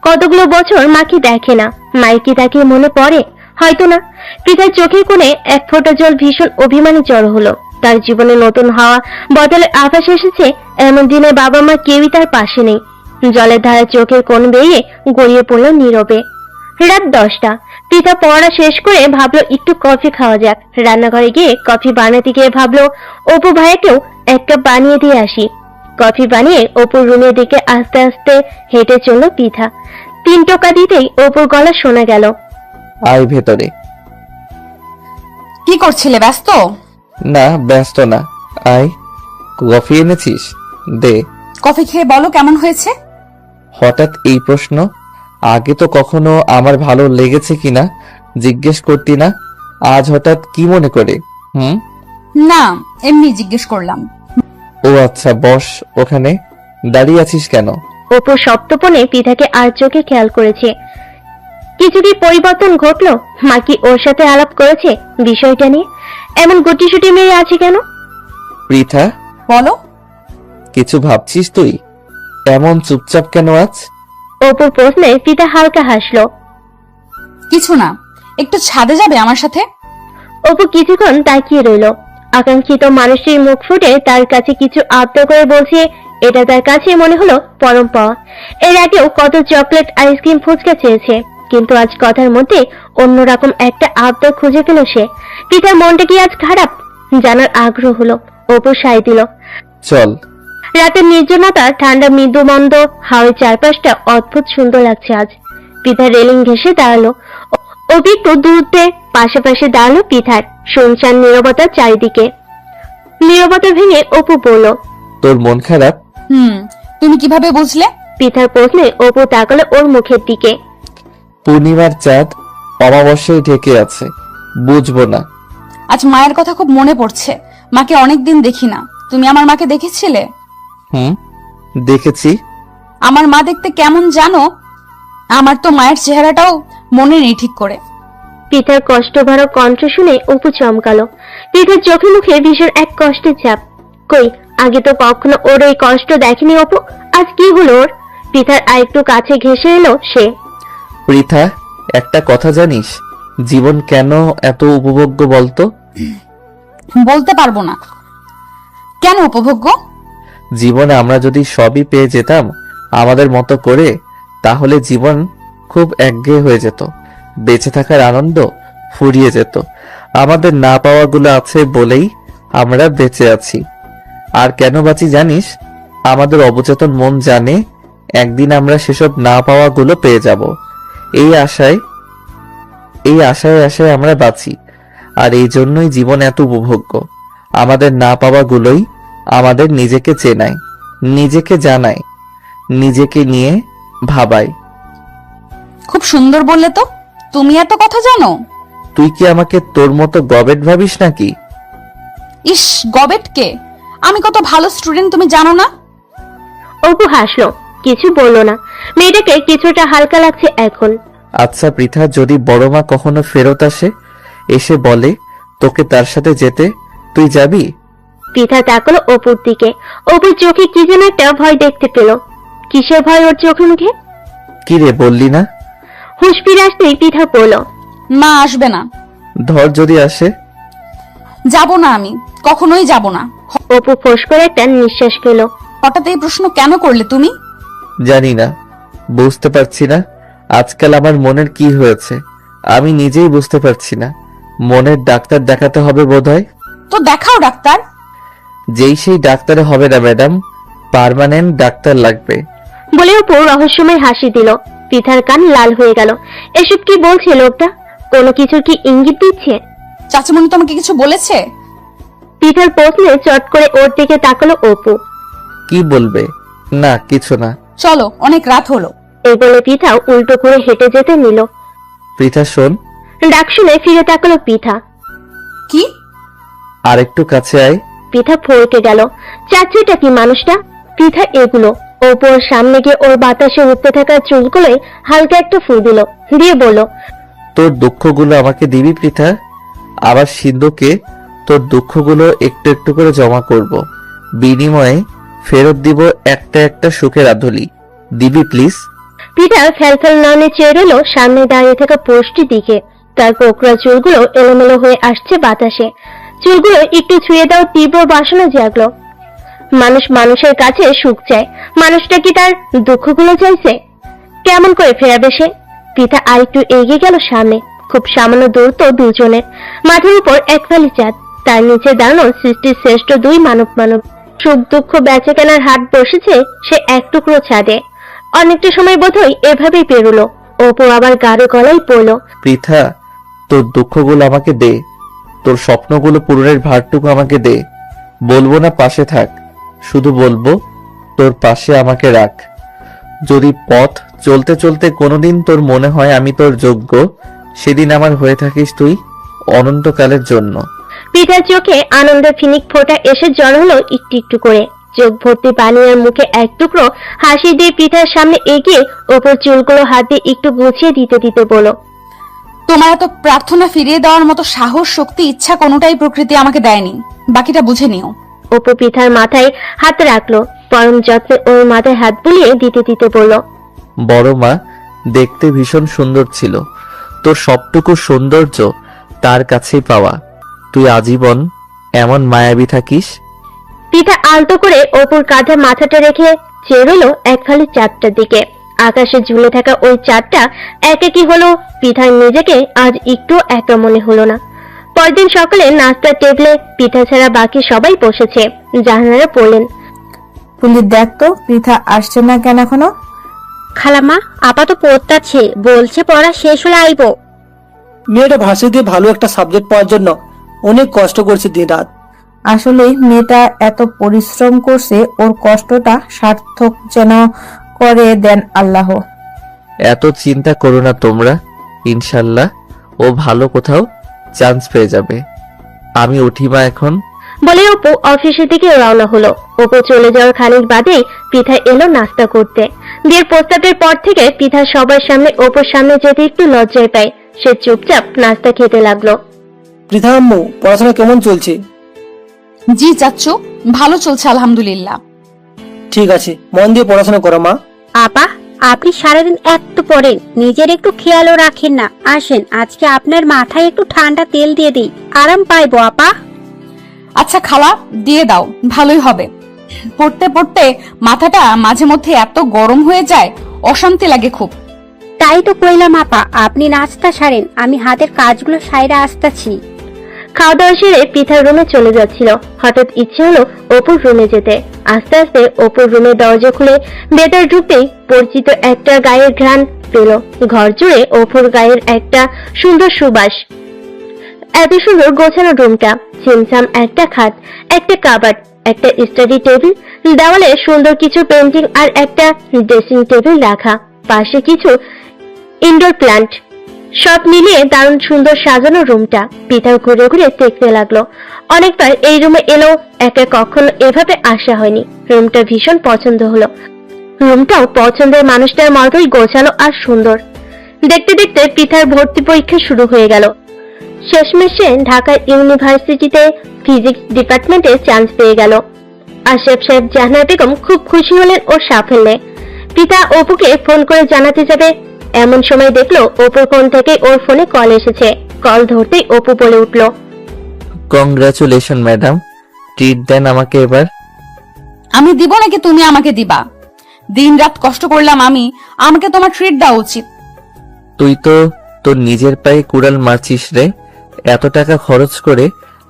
[SPEAKER 3] কতগুলো বছর মাকে দেখে না। মায়ের কি তাকে মনে পড়ে? হয়তো না। পৃথার চোখের কোণে এক ফোঁটা জল ভীষণ অভিমানী জড়ো হলো। তার জীবনে নতুন হাওয়া বদলের আভাস এসেছে। এমন দিনে বাবা মা কেউই তার পাশে নেই। জলের ধারা চোখের কোণ বেরিয়ে গড়িয়ে পড়ল নীরবে। রাত 10টা। পৃথা পড়া শেষ করে ভাবলো একটু কফি খাওয়া যাক। রান্নাঘরে গিয়ে কফি বানাতে গিয়ে ভাবলো অপু ভাইয়াকেও এক কাপ বানিয়ে দিয়ে আসি। কফি বানিয়ে অপুর রুমের দিকে আস্তে আস্তে হেঁটে চলল পৃথা। 3 টোকা দিতেই অপুর গলা শোনা গেল,
[SPEAKER 1] আয় ভেতরে।
[SPEAKER 2] কি করছিলে, ব্যস্ত?
[SPEAKER 1] না ব্যস্ত না, আয় কফি এনেছিস, দে।
[SPEAKER 2] কফি খেয়ে বলো কেমন হয়েছে।
[SPEAKER 1] হঠাৎ এই প্রশ্ন? আগে তো কখনো আমার ভালো লেগেছে কিনা জিজ্ঞেস করতি না, আজ হঠাৎ কি মনে করে?
[SPEAKER 2] না, এমনি জিজ্ঞেস করলাম।
[SPEAKER 1] ও আচ্ছা, বস ওখানে। দাঁড়িয়ে আছিস কেন?
[SPEAKER 3] অপু সপ্তপনে পিতাকে আর চোখে খেয়াল করেছে। কিছু কি পরিবর্তন ঘটলো? মা কি ওর সাথে আলাপ করেছে বিষয়টা নিয়ে? এমন গুটিসুটি মেরে আছে কেন?
[SPEAKER 1] পৃথা,
[SPEAKER 2] বলো।
[SPEAKER 1] কিছু ভাবছিস তুই? এমন চুপচাপ কেন আজ?
[SPEAKER 3] অপুর প্রশ্নে পিতা হালকা হাসলো।
[SPEAKER 2] কিছু না, একটু ছাদে যাবে আমার সাথে?
[SPEAKER 3] অপু কিছুক্ষণ তাকিয়ে রইল। আকাঙ্ক্ষিত মানুষটির মুখ ফুটে তার কাছে কিছু আবদার করে বলছে, এটা তার কাছে মনে হলো পরম পাওয়া। এর আগেও কত চকলেট, আইসক্রিম, ফুচকা চেয়েছে, কিন্তু আজ কথার মধ্যে অন্যরকম একটা আবদার খুঁজে পেল সে। পিতার মনটা কি আজ খারাপ জানার আগ্রহ হলো। অপু সায় দিল।
[SPEAKER 1] চল।
[SPEAKER 3] রাতের নির্জনতা, ঠান্ডা মৃদু মন্দ হাওয়ার চারপাশটা অদ্ভুত সুন্দর লাগছে আজ। পিতা রেলিং ঘেঁষে দাঁড়ালো। অপু একটু দূরত্বে পাশাপাশি দাঁড়ালো পিতার। শুনশান নীরবতা চারিদিকে। নীরবতা ভেঙে অপু বলল,
[SPEAKER 1] তোর মন খারাপ?
[SPEAKER 2] তুমি কিভাবে বুঝলে?
[SPEAKER 3] পিতার প্রশ্নে অপু তাকালো ওর মুখের দিকে।
[SPEAKER 1] পূর্ণিমার চাঁদ অমাবস্যায় ঢেকে আছে, বুঝবো না?
[SPEAKER 2] আজ মায়ের কথা খুব মনে পড়ছে। মাকে অনেকদিন দেখি না। তুমি আমার মাকে দেখেছিলে?
[SPEAKER 1] দেখেছি।
[SPEAKER 2] আমার মা দেখতে কেমন জানো? আমার তো মায়ের চেহারাটাও মনে নেই ঠিক করে।
[SPEAKER 3] পিতার কষ্টভরা কণ্ঠ শুনে অপু চমকালো। পিতার চোখে মুখে ভীষণ এক কষ্টের চাপ। কই, আগে তো কখনো ওর এই কষ্ট দেখেনি অপু। আজ কি হলো ওর? পিতার আরেকটু কাছে ঘেঁষে এলো সে।
[SPEAKER 1] পৃথা, একটা কথা জানিস, জীবন কেন এত উপভোগ্য বলতো?
[SPEAKER 2] বলতে পারবো না। কেন উপভোগ্য?
[SPEAKER 1] জীবনে আমরা যদি সবই পেয়ে যেতাম আমাদের মতো করে, তাহলে জীবন খুব একঘেয়ে হয়ে যেত। বেঁচে থাকার আনন্দ ফুরিয়ে যেত। আমাদের না পাওয়াগুলো আছে বলেই আমরা বেঁচে আছি। আর কেন বাঁচি জানিস? আমাদের অবচেতন মন জানে একদিন আমরা সেসব না পাওয়াগুলো পেয়ে যাব। এই আশায় আশায় আমরা বাঁচি। আর এই জন্যই জীবন এত উপভোগ্য। আমাদের না পাওয়াগুলোই আমাদের নিজেকে চেনায়, নিজেকে জানায়, নিজেকে নিয়ে ভাবায়।
[SPEAKER 2] খুব সুন্দর বললে তো। তুমি এত কথা জানো?
[SPEAKER 1] তুই কি আমাকে তোর মতো গবেট ভাবিস নাকি?
[SPEAKER 2] ইস, গবেট কে? আমি কত ভালো স্টুডেন্ট তুমি জানো না?
[SPEAKER 3] অপু হাসলো, কিছু বললো না। মেয়েটাকে কিছুটা হালকা লাগছে এখন।
[SPEAKER 1] আচ্ছা পৃথা, যদি বড় মা কখনো ফেরত আসে, এসে বলে তোকে তার সাথে যেতে, তুই যাবি?
[SPEAKER 3] পিতা তাকালো অপুর দিকে। অপুর চোখে কি যেন একটা ভয় দেখতে পেল। কিসের ভয় ওর চোখে মুখে?
[SPEAKER 1] কি রে, বললি না?
[SPEAKER 3] হুঁশ ফিরে আসতেই পিতা বলল,
[SPEAKER 2] মা আসবে না।
[SPEAKER 1] ধর যদি আসে?
[SPEAKER 2] যাব না, আমি কখনোই যাব না।
[SPEAKER 3] অপু ফোঁস করে একটা নিঃশ্বাস পেল।
[SPEAKER 2] হঠাৎ এই প্রশ্ন কেন করলে তুমি?
[SPEAKER 1] জানি না, বুঝতে পারছি না আজকাল আমার মনের কি হয়েছে। আমি নিজেই বুঝতে পারছি না। মনের ডাক্তার দেখাতে হবে বোধহয়।
[SPEAKER 2] তো দেখাও ডাক্তার।
[SPEAKER 1] যেই সেই ডাক্তারে হবে না ম্যাডাম, পার্মানেন্ট ডাক্তার লাগবে।
[SPEAKER 3] বলে অপু রহস্যময় হাসি দিল। পিতার কান লাল হয়ে গেল। এসব কি বলছে লোকটা? কোনো কিছুর কি ইঙ্গিত দিচ্ছে?
[SPEAKER 2] চাচিমণি তোমাকে কিছু বলেছে?
[SPEAKER 3] পিতার প্রশ্নে চট করে ওর দিকে তাকালো অপু।
[SPEAKER 1] কি বলবে? না, কিছু না।
[SPEAKER 2] চলো, অনেক রাত হলো।
[SPEAKER 3] এই বলে পিতা উল্টো করে হেঁটে যেতে নিল।
[SPEAKER 1] পৃথা শোন।
[SPEAKER 3] ডাক শুনে ফিরে তাকালো পিতা।
[SPEAKER 2] কি?
[SPEAKER 1] আর একটু কাছে আয়।
[SPEAKER 3] পিতা ফরকে গেল। চাচ্ছিটা কি মানুষটা? পিতা এগুলো অপুর সামনে গিয়ে ওর বাতাসে উঠতে থাকা চুলগুলোয় হালকা একটা ফু দিল, দিয়ে বলল,
[SPEAKER 1] তোর দুঃখগুলো আমাকে দিবি পৃথা? আবার সিন্ধুকে তোর দুঃখগুলো একটু একটু করে জমা করব, বিনিময়ে ফেরত দিব একটা একটা সুখের আধুলি। দিবি প্লিজ?
[SPEAKER 3] পিতা ফ্যালফ্যাল নয়নে চেয়ে রইল সামনে দাঁড়িয়ে থাকা পুরুষটির দিকে। তার কোকড়া চুলগুলো এলোমেলো হয়ে আসছে বাতাসে। চুলগুলো একটু ছুঁয়ে দাও তীব্র বাসনা জাগলো। মানুষ মানুষের কাছে সুখ চায়, মানুষটা কি তার দুঃখগুলো চাইছে? কেমন করে ফেরাবে সে? পিতা আরেকটু এগিয়ে গেল সামনে। খুব সামান্য দূরত্ব দুজনের। মাথার উপর এক ফালি চাঁদ, তার নিচে দাঁড়ানো সৃষ্টির শ্রেষ্ঠ দুই মানব। সুখ দুঃখ বেচে কেনার হাট বসেছে সে এক টুকরো ছাদে। অনেকটা সময় বোধহয় এভাবেই পেরোলো। অপু আবার গাড়ে গলায় পড়লো,
[SPEAKER 1] পৃথা, তোর দুঃখগুলো আমাকে দে, তোর স্বপ্নগুলো পূরণের ভারটুকু আমাকে দে। বলবো না পাশে থাক, শুধু বলবো তোর পাশে আমাকে রাখ। যদি পথ চলতে চলতে কোনোদিন তোর মনে হয় আমি তোর যোগ্য, সেদিন আমার হয়ে থাকিস তুই অনন্তকালের জন্য।
[SPEAKER 3] পৃথার চোখে আনন্দের ফিনিক ফোঁটা এসে জড় হলো একটু একটু করে। চোখ ভর্তি পানি আর মুখে এক টুকরো হাসি দিয়ে পৃথার সামনে এগিয়ে ওপর চুলগুলো হাত দিয়ে একটু গুছিয়ে দিতে দিতে বলো,
[SPEAKER 2] তোমার এত প্রার্থনা ফিরিয়ে দেওয়ার মতো সাহস, শক্তি, ইচ্ছা কোনোটাই প্রকৃতি আমাকে দেয়নি। বাকিটা বুঝে নিও।
[SPEAKER 3] অপু পৃথার মাথায় হাত রাখলো, পরম যত্নে ওর মাথায় হাত বুলিয়ে দিতে দিতে বলল,
[SPEAKER 1] বড় মা দেখতে ভীষণ সুন্দর ছিল, তোর সবটুকু সৌন্দর্য তার কাছেই পাওয়া। তুই আজীবন এমন মায়াবী থাকিস।
[SPEAKER 3] পৃথা আলতো করে অপুর কাঁধে মাথাটা রেখে চেয়ে রইল এক ফালি চাঁদটার দিকে। আকাশে ঝুলে থাকা ওই চাঁদটা একে কি হলো, পৃথার নিজেকে আজ একটু একা মনে হলো না। পরদিন সকালে নাস্তার টেবিলে পৃথা ছাড়া বাকি সবাই বসেছে। জাহানারা বললেন,
[SPEAKER 4] তুলি দেখ তো পৃথা আসছে না কেন এখনো?
[SPEAKER 3] খালামা আপাতত পড়তাছে, বলছে পড়া শেষ হলে আইব।
[SPEAKER 11] মেয়েটা ভার্সিটি দিয়ে ভালো একটা সাবজেক্ট পাওয়ার জন্য অনেক কষ্ট করছে দিন রাত।
[SPEAKER 4] আসলে মেয়েটা এত পরিশ্রম করছে, ওর কষ্টটা সার্থক যেন করে দেন আল্লাহ।
[SPEAKER 1] এত চিন্তা করো না তোমরা, ইনশাল্লাহ ও ভালো কোথাও চান্স পেয়ে যাবে। আমি উঠি মা এখন।
[SPEAKER 3] বলে অপু অফিসের দিকে রওনা হলো। অপু চলে যাওয়ার খানিক বাদেই পৃথা এলো নাস্তা করতে। বিয়ের প্রস্তাবের পর থেকে পৃথা সবার সামনে অপুর সামনে যেতে একটু লজ্জায় পায়। সে চুপচাপ নাস্তা খেতে লাগলো।
[SPEAKER 11] পৃথা আম্মু, পড়াশোনা কেমন চলছে?
[SPEAKER 2] জি চাচ্চু, ভালো চলছে আলহামদুলিল্লাহ।
[SPEAKER 11] ঠিক আছে, মন দিয়ে পড়াশোনা করো মা।
[SPEAKER 12] আপা, আপনি সারাদিন এত পড়েন, নিজের একটু খেয়ালও রাখেন না। আসেন আজকে আপনার মাথায় একটু ঠান্ডা তেল দিয়ে দিই, আরাম পাইবো আপা।
[SPEAKER 2] আচ্ছা খালা, দিয়ে দাও, ভালোই হবে। পড়তে পড়তে মাথাটা মাঝে মধ্যে এত গরম হয়ে যায়, অশান্তি লাগে খুব।
[SPEAKER 12] তাই তো কইলাম আপা, আপনি নাস্তা সারেন, আমি হাতের কাজগুলো সাইরা আসতেছি।
[SPEAKER 3] খাওয়া দাওয়া সেরে পৃথার রুমে চলে যাচ্ছিল। হঠাৎ ইচ্ছে হলো অপুর রুমে যেতে। আস্তে আস্তে অপুর রুমের দরজা খুলে ভেতর ঢুকতেই পরিচিত একটা গায়ের ঘ্রাণ পেল। ঘর জুড়ে অপুর গায়ের একটা সুন্দর সুবাস। এত সুন্দর গোছানো রুমটা, ছিমছাম একটা খাট, একটা কাবার্ড, একটা স্টাডি টেবিল, দেওয়ালে সুন্দর কিছু পেন্টিং আর একটা ড্রেসিং টেবিল রাখা, পাশে কিছু ইনডোর প্ল্যান্ট। সব মিলিয়ে দারুণ সুন্দর সাজানো রুমটা। পৃথা ঘুরে ঘুরে দেখতে লাগলো। অনেকবার এই রুমে এলো, একা কখনো এভাবে আসা হয়নি। রুমটা ভীষণ পছন্দ হলো। রুমটাও পছন্দের মানুষটার মতোই গোছানো আর সুন্দর। দেখতে দেখতে পৃথার ভর্তি পরীক্ষা শুরু হয়ে গেল। শেষমেশে ঢাকা ইউনিভার্সিটিতে ফিজিক্স ডিপার্টমেন্টে চান্স পেয়ে গেল। আশরাফ সাহেব জাহানারা বেগম খুব খুশি হলেন ওর সাফল্যে। পৃথা অপুকে ফোন করে জানাতে যাবে, এমন সময় দেখলো অপুর ফোন থেকে ওর ফোনে কল এসেছে। কল ধরতেই অপু বলে উঠল,
[SPEAKER 1] কংগ্রাচুলেশন ম্যাডাম, ট্রিট দেন আমাকে এবার।
[SPEAKER 2] আমি দিব নাকি তুমি আমাকে দিবা? দিন রাত কষ্ট করলাম আমি, আমাকে তোমার ট্রিট দেওয়া উচিত।
[SPEAKER 1] তুই তো তোর নিজের পায়ে কুড়াল মারছিস রে। এত টাকা খরচ করে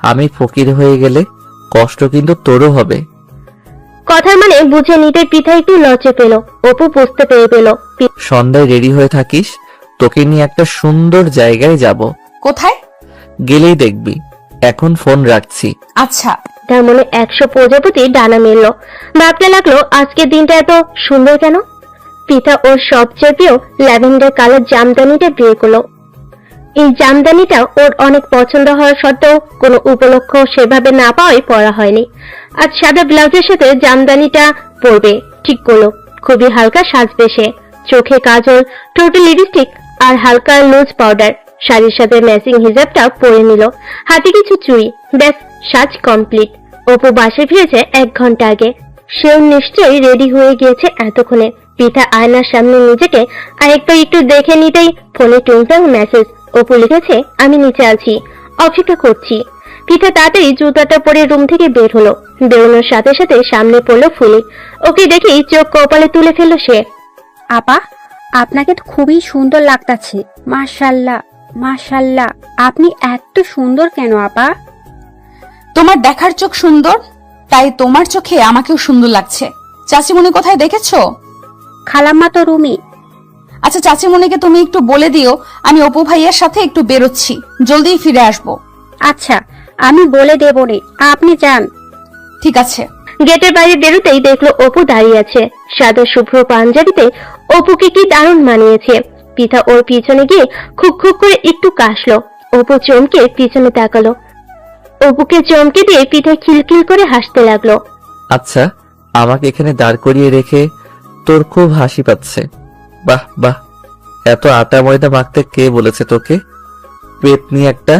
[SPEAKER 1] আমি ফকির হয়ে গেলে কষ্ট কিন্তু তোরও হবে।
[SPEAKER 3] কথার মানে বুঝে নিতে পৃথা একটু লজ্জা পেল। অপু বুঝতে পেরে পেল।
[SPEAKER 1] সন্ধ্যায় রেডি হয়ে থাকিস, তোকে নিয়ে একটা সুন্দর জায়গায় যাব।
[SPEAKER 2] কোথায়?
[SPEAKER 1] গেলেই দেখবি। এখন ফোন রাখছি।
[SPEAKER 2] আচ্ছা।
[SPEAKER 3] তার মনে 100 প্রজাপতি ডানা মেলল। ভাবতে লাগলো আজকের দিনটা এত সুন্দর কেন। পৃথা ওর সবচেয়ে প্রিয় ল্যাভেন্ডার কালার জামদানিটা বিয়ে করলো। এই জামদানিটা ওর অনেক পছন্দ হওয়ার সত্ত্বেও কোনো উপলক্ষ সেভাবে না পাওয়াই পরা হয়নি। আজ সাদা ব্লাউজের সাথে জামদানিটা পরবে ঠিক করলো। খুবই হালকা সাজবে সে। চোখে কাজল, ঠোঁটে লিপস্টিক আর হালকা লুজ পাউডার। শাড়ির সাথে ম্যাচিং হিজাবটা পরে নিল। হাতে কিছু চুড়ি, ব্যাস সাজ কমপ্লিট। অপু বাসে ফিরেছে 1 ঘন্টা আগে। সেও নিশ্চয়ই রেডি হয়ে গিয়েছে এতক্ষণে। পৃথা আয়নার সামনে নিজেকে আরেকবার একটু দেখে নিতেই ফোনে টুংটাং মেসেজ। অপু লিখেছে, আমি নিচে আছি, অপেক্ষা করছি। পৃথা তাড়াতাড়ি জুতাটা পরে রুম থেকে বের হলো। বেরোনোর সাথে সাথে সামনে পড়লো ফুলি। ওকে দেখেই চোখ কপালে তুলে ফেললো সে।
[SPEAKER 12] আপা, আপনাকে তো খুবই সুন্দর লাগতাছে। মাশাআল্লাহ মাশাআল্লাহ, আপনি এত সুন্দর কেন আপা?
[SPEAKER 2] তোমার দেখার চোখ সুন্দর, তাই তোমার চোখে আমাকেও সুন্দর লাগছে। চাচিমণি কোথায় দেখেছো?
[SPEAKER 12] খালাম্মা তো রুমে।
[SPEAKER 2] আচ্ছা চাচিমণিকে তুমি একটু বলে দিও আমি অপু ভাইয়ার সাথে একটু বেরোচ্ছি, জলদি ফিরে আসবো।
[SPEAKER 12] আচ্ছা আমি বলে দেবো রে, আপনি যান।
[SPEAKER 2] ঠিক আছে।
[SPEAKER 3] গেটের বাইরে বেরোতেই দেখলো অপু দাঁড়িয়ে আছে। সাদা শুভ্র পাঞ্জাবিতে অপুকে কি দারুণ মানিয়েছে। পিতা ওর পিছনে গিয়ে খুব খুব করে একটু কাশলো। অপু চমকে পিছনে তাকালো। অপুকে চমকে দিয়ে পিঠে খিলখিল করে হাসতে লাগলো।
[SPEAKER 1] আচ্ছা, আমাকে এখানে দাঁড় করিয়ে রেখে তোর খুব হাসি পাচ্ছে। বাহ বাহ, এত আটা ময়দা মাখতে কে বলেছে তোকে? পেতনি একটা।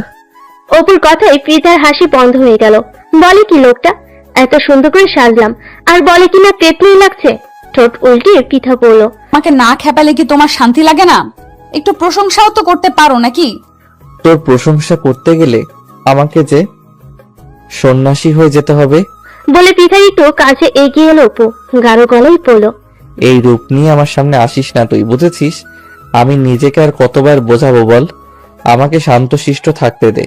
[SPEAKER 3] অপুর কথায় পিতার হাসি বন্ধ হয়ে গেল। বলে কি লোকটা, এত সুন্দর করে সাজলাম আর বলে কিনা পেতনি লাগছে। ঠোঁট উল্টিয়ে পিঠা বলল,
[SPEAKER 2] আমাকে না খেপালে কি তোমার শান্তি লাগে না? একটু প্রশংসাও তো করতে পারো নাকি?
[SPEAKER 1] তোর প্রশংসা করতে গেলে আমাকে যে সন্ন্যাসী হয়ে যেতে হবে।
[SPEAKER 3] বলে পিঠা একটু কাছে এগিয়ে এলো। অপু গাঢ় গলায় বলল,
[SPEAKER 1] এই রূপ নিয়ে আমার সামনে আসিস না তুই, বুঝেছিস? আমি নিজেকে আর কতবার বোঝাবো বল? আমাকে শান্তশিষ্ট থাকতে দে,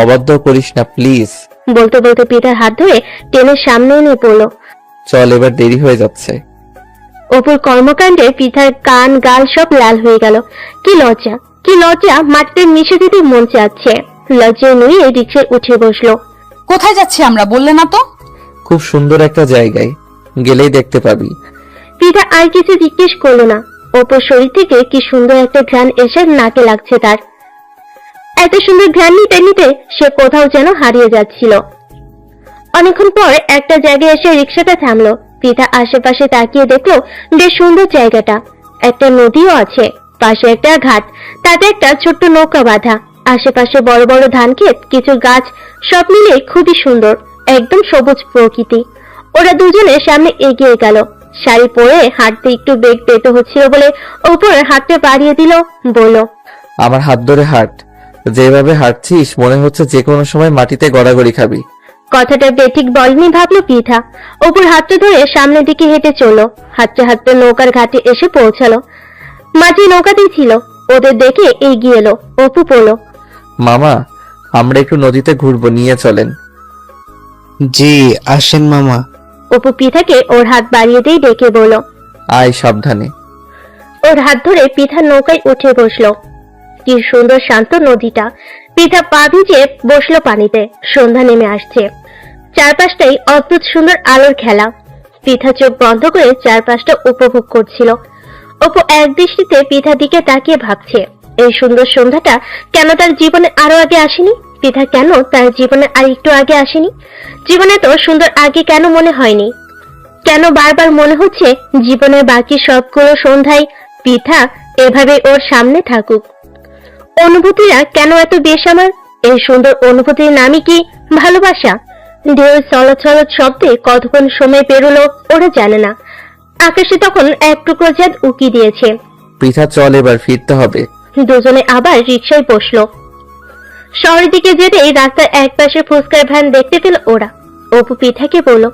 [SPEAKER 1] অবাধ্য করিস না প্লিজ।
[SPEAKER 3] বলতে বলতে পিঠার হাত ধরে টেনে সামনে এনে বলল,
[SPEAKER 1] চল, এবার দেরি হয়ে যাচ্ছে।
[SPEAKER 3] অপুর কর্মকাণ্ডে পিঠার কান গাল সব লাল হয়ে গেল। কি লজ্জা, কি লজ্জা, মাটিতে মিশে দিতে মন চাচ্ছে। লজ্জায় নুয়ে রিক্সায় উঠে বসলো।
[SPEAKER 2] কোথায় যাচ্ছি আমরা বললে না তো?
[SPEAKER 1] খুব সুন্দর একটা জায়গায়, গেলেই দেখতে পাবি।
[SPEAKER 3] পিঠা আর কিছু জিজ্ঞেস করলো না। অপুর শরীর থেকে কি সুন্দর একটা ঘ্রাণ এসে নাকে লাগছে তার। এত সুন্দর ঘ্রাণ নিতে নিতে সে কোথাও যেন হারিয়ে যাচ্ছিল। অনেকক্ষণ পর একটা জায়গায় এসে রিক্সাটা থামলো। পিঠা আশেপাশে তাকিয়ে দেখলো বেশ সুন্দর জায়গাটা। একটা নদীও আছে, পাশে একটা ঘাট, তাতে একটা ছোট্ট নৌকা বাঁধা। আশেপাশে বড় বড় ধান ক্ষেত, কিছু গাছ, সব মিলে খুবই সুন্দর, একদম সবুজ প্রকৃতি। ওরা দুজনে সামনে এগিয়ে গেল। শাড়ি পরে হাঁটতে একটু বেগ পেতে হচ্ছিল বলে উপরে হাতটা বাড়িয়ে দিল। বলল,
[SPEAKER 1] আমার হাত ধরে হাঁট, যেভাবে হাঁটছিস মনে হচ্ছে যে কোনো সময় মাটিতে গড়াগড়ি খাবি।
[SPEAKER 3] কথাটা বেঠিক বলেনি ভাবলো পিঠা। অপুর হাতটা ধরে সামনের দিকে হেঁটে চললো। হাঁটতে হাঁটতে নৌকার ঘাটে এসে পৌঁছালো। মাঝি নৌকাতেই ছিল, ওদের দেখে এগিয়ে এলো। অপু বলল,
[SPEAKER 1] মামা, আমরা একটু নদীতে ঘুরবো, নিয়ে চলেন।
[SPEAKER 13] জি আসেন মামা।
[SPEAKER 3] অপু পিঠাকে ওর হাত বাড়িয়ে দিয়ে ডেকে বলল,
[SPEAKER 1] আয় সাবধানে।
[SPEAKER 3] ওর হাত ধরে পিঠা নৌকায় উঠে বসলো। কি সুন্দর শান্ত নদীটা। পিঠা পা ভিজে বসলো পানিতে। সন্ধ্যা নেমে আসছে, চারপাশটাই অদ্ভুত সুন্দর আলোর খেলা। পিঠা চোখ বন্ধ করে চারপাশটা উপভোগ করছিল। অপু এক দৃষ্টিতে পিঠা দিকে তাকিয়ে ভাবছে, এই সুন্দর সন্ধ্যাটা কেন তার জীবনে আরো আগে আসেনি? পিঠা কেন তার জীবনে আর একটু আগে আসেনি? জীবনে তো সুন্দর আগে কেন মনে হয়নি? কেন বারবার মনে হচ্ছে জীবনের বাকি সবগুলো সন্ধ্যায় পিঠা এভাবে ওর সামনে থাকুক? অনুভূতিরা কেন এত বেসামাল? এই সুন্দর অনুভূতির নামই কি ভালোবাসা? ঢেউ চলাচল শব্দে কতক্ষণ সময় পেরোলো ওরা জানে না। আকাশে তখন এক টুকরো চাঁদ উকি দিয়েছে।
[SPEAKER 1] পিঠা চল, এবার ফিরতে হবে।
[SPEAKER 3] দুজনে আবার রিকশায় বসলো। শহরের দিকে যেতেই রাস্তার এক পাশে ফুচকার ভ্যান দেখতে পেল ওরা। অপু পিঠাকে বলল,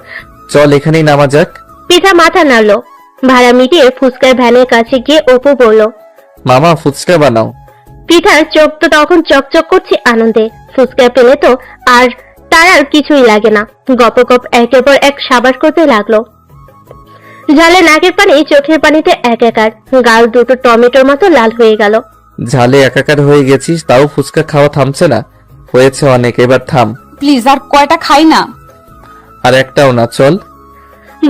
[SPEAKER 1] চল এখানেই নামা যাক।
[SPEAKER 3] পিঠা মাথা নাড়লো। ভাড়া মিটিয়ে ফুচকার ভ্যানের কাছে গিয়ে অপু বলল,
[SPEAKER 1] মামা ফুচকা বানাও।
[SPEAKER 3] পিঠার চোখ তো তখন চকচক করছে আনন্দে। ফুচকা পেলে তো আর তার আর কিছুই লাগে না। গপ গপ একের পর এক সাবাস করতে লাগলো। ঝালে নাকের পানি চোখের পানিতে একাকার, গাল দুটো টমেটোর মতো লাল হয়ে গেল।
[SPEAKER 1] ঝালে একাকার হয়ে গেছিস, তাও ফুচকা খাওয়া থামছে না? হয়েছে অনেক, এবার থাম
[SPEAKER 2] প্লিজ, আর কয়টা খাই না।
[SPEAKER 1] আর একটাও না, চল।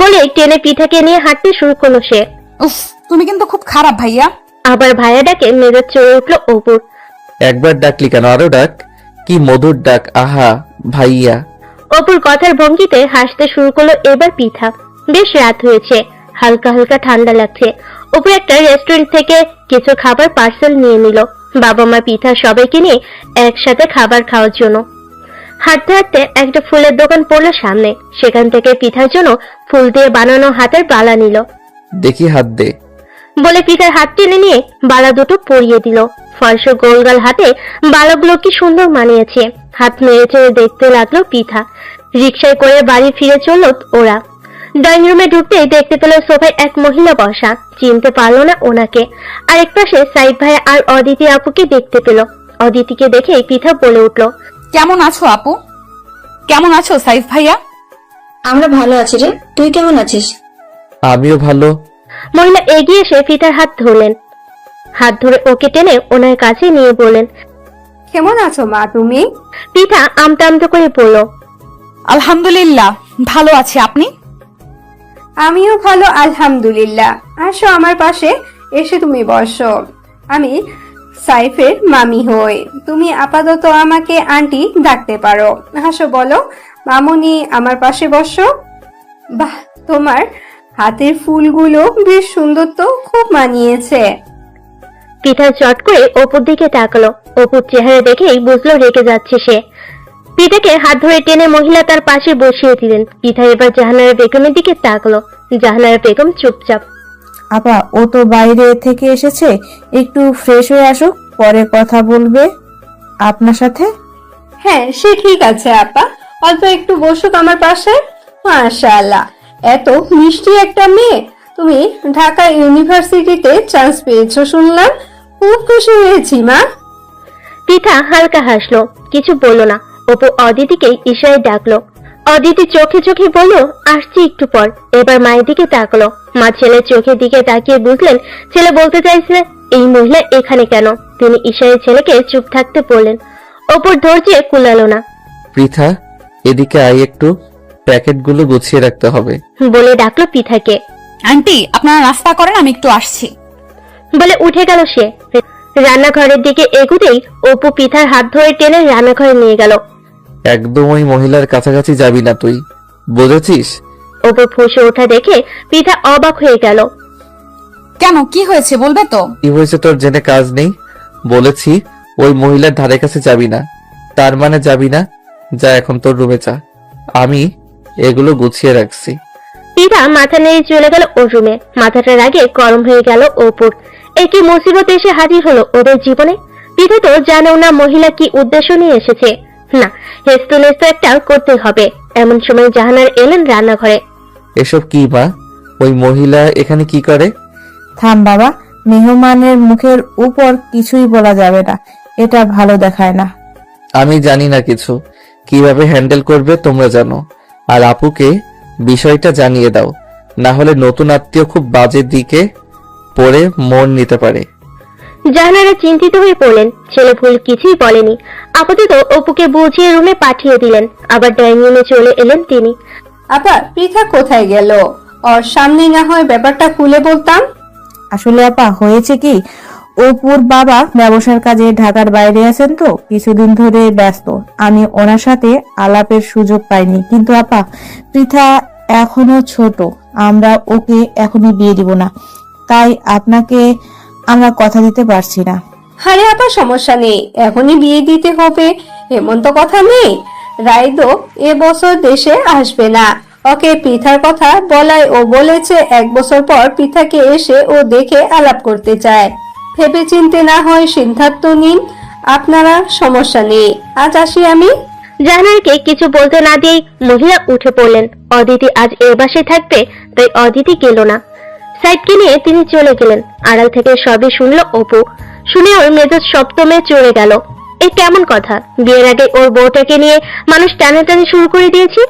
[SPEAKER 3] বলে টেনে পিঠাকে নিয়ে হাঁটতে শুরু করলো সে।
[SPEAKER 2] উফ, তুমি কিন্তু খুব খারাপ ভাইয়া।
[SPEAKER 3] আবার ভাইয়া ডাকে মেজাজ চড়ে উঠলো অপুর।
[SPEAKER 1] একবার ডাকলি কেন, আরো ডাক। কি মধুর ডাক, আহা ভাইয়া।
[SPEAKER 3] অপুর কথার ভঙ্গিতে হাসতে শুরু করলো এবার পিঠা। বেশ রাত হয়েছে, হালকা হালকা ঠান্ডা লাগছে। অপু একটা রেস্টুরেন্ট থেকে কিছু খাবার পার্সেল নিয়ে নিল। বাবা মা পিঠা সবাইকে নিয়ে একসাথে খাবার খাওয়ার জন্য। হাঁটতে হাঁটতে একটা ফুলের দোকান পড়লো সামনে। সেখান থেকে পিঠার জন্য ফুল দিয়ে বানানো হাতের বালা নিল।
[SPEAKER 1] দেখি হাত দে
[SPEAKER 3] বলে পিঠার হাত টেনে নিয়ে বালা দুটো পরিয়ে দিল। ফর্স গোলগাল হাতে বালাগুলো কি সুন্দর মানিয়েছে। হাত নেড়ে চেড়ে দেখতে লাগলো পিঠা। রিক্সায় করে বাড়ি ফিরে চলল ওরা। ড্রয়িং রুমে ঢুকতেই দেখতে পেল সোফায় এক মহিলা বসা। চিনতে পারলো না ওনাকে। আরেক পাশে সাইদ ভাই আর অদিতি আপুকে দেখতে পেল। অদিতিকে দেখে পিঠা বলে উঠলো,
[SPEAKER 2] কেমন আছো আপু? কেমন আছো সাইফ ভাইয়া?
[SPEAKER 5] আমরা ভালো আছি রে, তুই কেমন আছিস?
[SPEAKER 1] আমিও ভালো।
[SPEAKER 3] মহিলা এগিয়ে এসে পিঠার হাত ধরলেন। হাত ধরে ওকে টেনে ওনার কাছে নিয়ে বললেন,
[SPEAKER 9] কেমন আছো মা তুমি?
[SPEAKER 3] পৃথা আমতা আমতা করে বলল,
[SPEAKER 2] আলহামদুলিল্লাহ ভালো আছি, আপনি?
[SPEAKER 9] আমিও ভালো আলহামদুলিল্লাহ। আসো আমার পাশে এসে তুমি বসো। আমি সাইফের মামি হই, তুমি আপাতত আমাকে আন্টি ডাকতে পারো। হাসো, বলো মামুনি আমার পাশে বসো। বাহ, তোমার হাতের ফুলগুলো বেশ সুন্দর তো, খুব মানিয়েছে।
[SPEAKER 3] পৃথা চট করে অপুর দিকে তাকালো। অপুর চেহারা দেখেই বুঝলো রেগে যাচ্ছে সে। পৃথাকে হাত ধরে টেনে মহিলা তার পাশে বসিয়ে দিলেন। পৃথা এবার জাহানারা বেগমের দিকে তাকালো। জাহানারা বেগম চুপচাপ।
[SPEAKER 4] আপা, ও তো বাইরে থেকে এসেছে, একটু ফ্রেশ হয়ে আসুক, পরে কথা বলবে আপনার সাথে।
[SPEAKER 9] হ্যাঁ, সে ঠিক আছে আপা, অল্প একটু বসুক আমার পাশে। মাশাআল্লাহ, এত মিষ্টি একটা মেয়ে। তুমি ঢাকা ইউনিভার্সিটিতে চান্স পেয়েছো শুনলাম, খুব খুশি হয়েছি মা।
[SPEAKER 3] পৃথা হালকা হাসলো, কিছু বলল না। অপু অদিতিকে ইশারায় ডাকলো। অদিতি চোখে চোখে বলল, আসছি একটু পর। এবার মায়ের দিকে তাকালো। মা ছেলের চোখের দিকে তাকিয়ে বুঝলেন ছেলে বলতে চাইছে এই মহিলা এখানে কেন। তিনি ইশারায় ছেলেকে চুপ থাকতে বললেন। অপুর ধৈর্যে কুলালো না।
[SPEAKER 1] পৃথা, এদিকে আয় একটু, প্যাকেটগুলো গুছিয়ে রাখতে হবে।
[SPEAKER 3] বলে ডাকলো পৃথাকে।
[SPEAKER 2] আন্টি আপনারা নাস্তা করেন, আমি একটু আসছি।
[SPEAKER 3] বলে উঠে গেল সে। রান্নাঘরের দিকে এগুতেই অপু পৃথার হাত ধরে টেনে রান্নাঘরে নিয়ে গেল।
[SPEAKER 1] একদম ওই মহিলার কাছাকাছি যাবি না তুই, বুঝেছিস?
[SPEAKER 3] অপু ফুঁসে ওঠা দেখে পৃথা অবাক হয়ে গেল।
[SPEAKER 2] কেন, কি হয়েছে বলবে তো?
[SPEAKER 1] কি হয়েছে তোর জেনে কাজ নেই? বলেছি ওই মহিলার ধারে কাছে যাবি না। তার মানে যাবি না? যা এখন তোর রুমে যা, আমি এগুলো গুছিয়ে রাখছি।
[SPEAKER 3] পৃথা মাথা নেড়ে চলে গেল ওর রুমে। মাথাটা রাগে গরম হয়ে গেল অপুর। একই মুসিবত এসে হাজির হলো ওদের জীবনে। পৃথা তো জানেও না মহিলা কি উদ্দেশ্য নিয়ে এসেছে। না, হেস্তু নেস্তু একটা করতে হবে। এমন সময় জাহানার এলেন রান্নাঘরে।
[SPEAKER 1] এসব কি মা? ওই মহিলা এখানে কি করে?
[SPEAKER 4] থাম বাবা, মেহমানের মুখের উপর কিছুই বলা যাবে না, এটা ভালো দেখায় না।
[SPEAKER 1] আমি জানি না কিছু, কিভাবে হ্যান্ডেল করবে তোমরা জানো। আর আপুকে বিষয়টা জানিয়ে দাও, না হলে নতুন আত্মীয় খুব বাজে দিকে পড়ে মন নিতে পারে।
[SPEAKER 3] জাহানারা চিন্তিত হয়ে পড়লেন। ছেলে ভুল কিছুই বলেনি। আপাতত অপুকে বুঝিয়ে রুমে পাঠিয়ে দিলেন। আবার ডাইনিং রুমে চলে এলেন তিনি।
[SPEAKER 9] আপা, পৃথা কোথায় গেল? ওর সামনে না হয় ব্যাপারটা খুলে বলতাম।
[SPEAKER 4] আসলে আপা হয়েছে কি, অপুর বাবা ব্যবসার কাজে ঢাকার বাইরে আছেন তো কিছুদিন ধরে ব্যস্ত। আমি ওনার সাথে আলাপের সুযোগ পাইনি। কিন্তু আপা, পৃথা এখনো ছোট, আমরা ওকে এখনই বিয়ে দিব না, তাই আপনাকে আমরা কথা দিতে পারছি না।
[SPEAKER 9] আরে আপা, সমস্যা নেই, এখনই বিয়ে দিতে হবে এমন তো কথা নেই। রাইদো এবছর দেশে আসবে না, ওকে পৃথার কথা বলায় ও বলেছে 1 বছর পর পৃথাকে এসে ও দেখে আলাপ করতে চায়। ভেবে চিনতে না হয় সিদ্ধান্ত নিন আপনারা, সমস্যা নেই। আজ আসি আমি।
[SPEAKER 3] জাহানারকে কিছু বলতে না দিয়েই মহিলা উঠে পড়লেন। অদিতি আজ এ বাসায় থাকবে, তাই অদিতি গেল না। সাইডকে নিয়ে তিনি চলে গেলেন। আড়াল থেকে সবই শুনল অপু। শুনে ওর মেজাজ সপ্তমে চড়ে গেল। এ কেমন কথা? বিয়ের আগে ওর বউটাকে নিয়ে মানুষ টানাটানি শুরু করে দিয়েছে।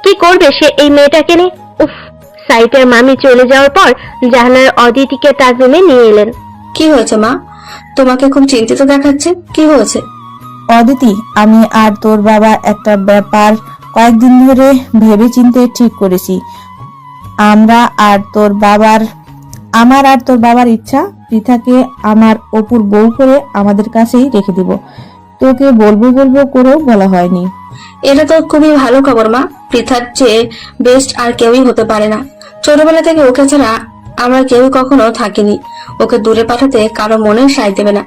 [SPEAKER 3] কি করবে সে এই মেয়েটাকে নিয়ে? উফ! সাইটের মামি চলে যাওয়ার পর জাহানার অদিতিকে তার রুমে নিয়ে এলেন।
[SPEAKER 5] কি হয়েছে মা? তোমাকে খুব চিন্তিত দেখাচ্ছে, কি হয়েছে?
[SPEAKER 4] অদিতি, আমি আর তোর বাবা একটা ব্যাপার কয়েকদিন ধরে ভেবে চিন্তে ঠিক করেছি। আমার আর তোর বাবার ইচ্ছা পৃথাকে আমার অপুর বউ করে আমাদের কাছেই রেখে দিব। তোকে বলবো করেও বলা হয়নি।
[SPEAKER 5] এটা তো খুবই ভালো খবর মা। পৃথার চেয়ে বেস্ট আর কেউই হতে পারে না। ছোটবেলা থেকে ওকে ছাড়া আমরা কেউই কখনো থাকিনি। ওকে দূরে পাঠাতে কারো মনে সায় দেবে না।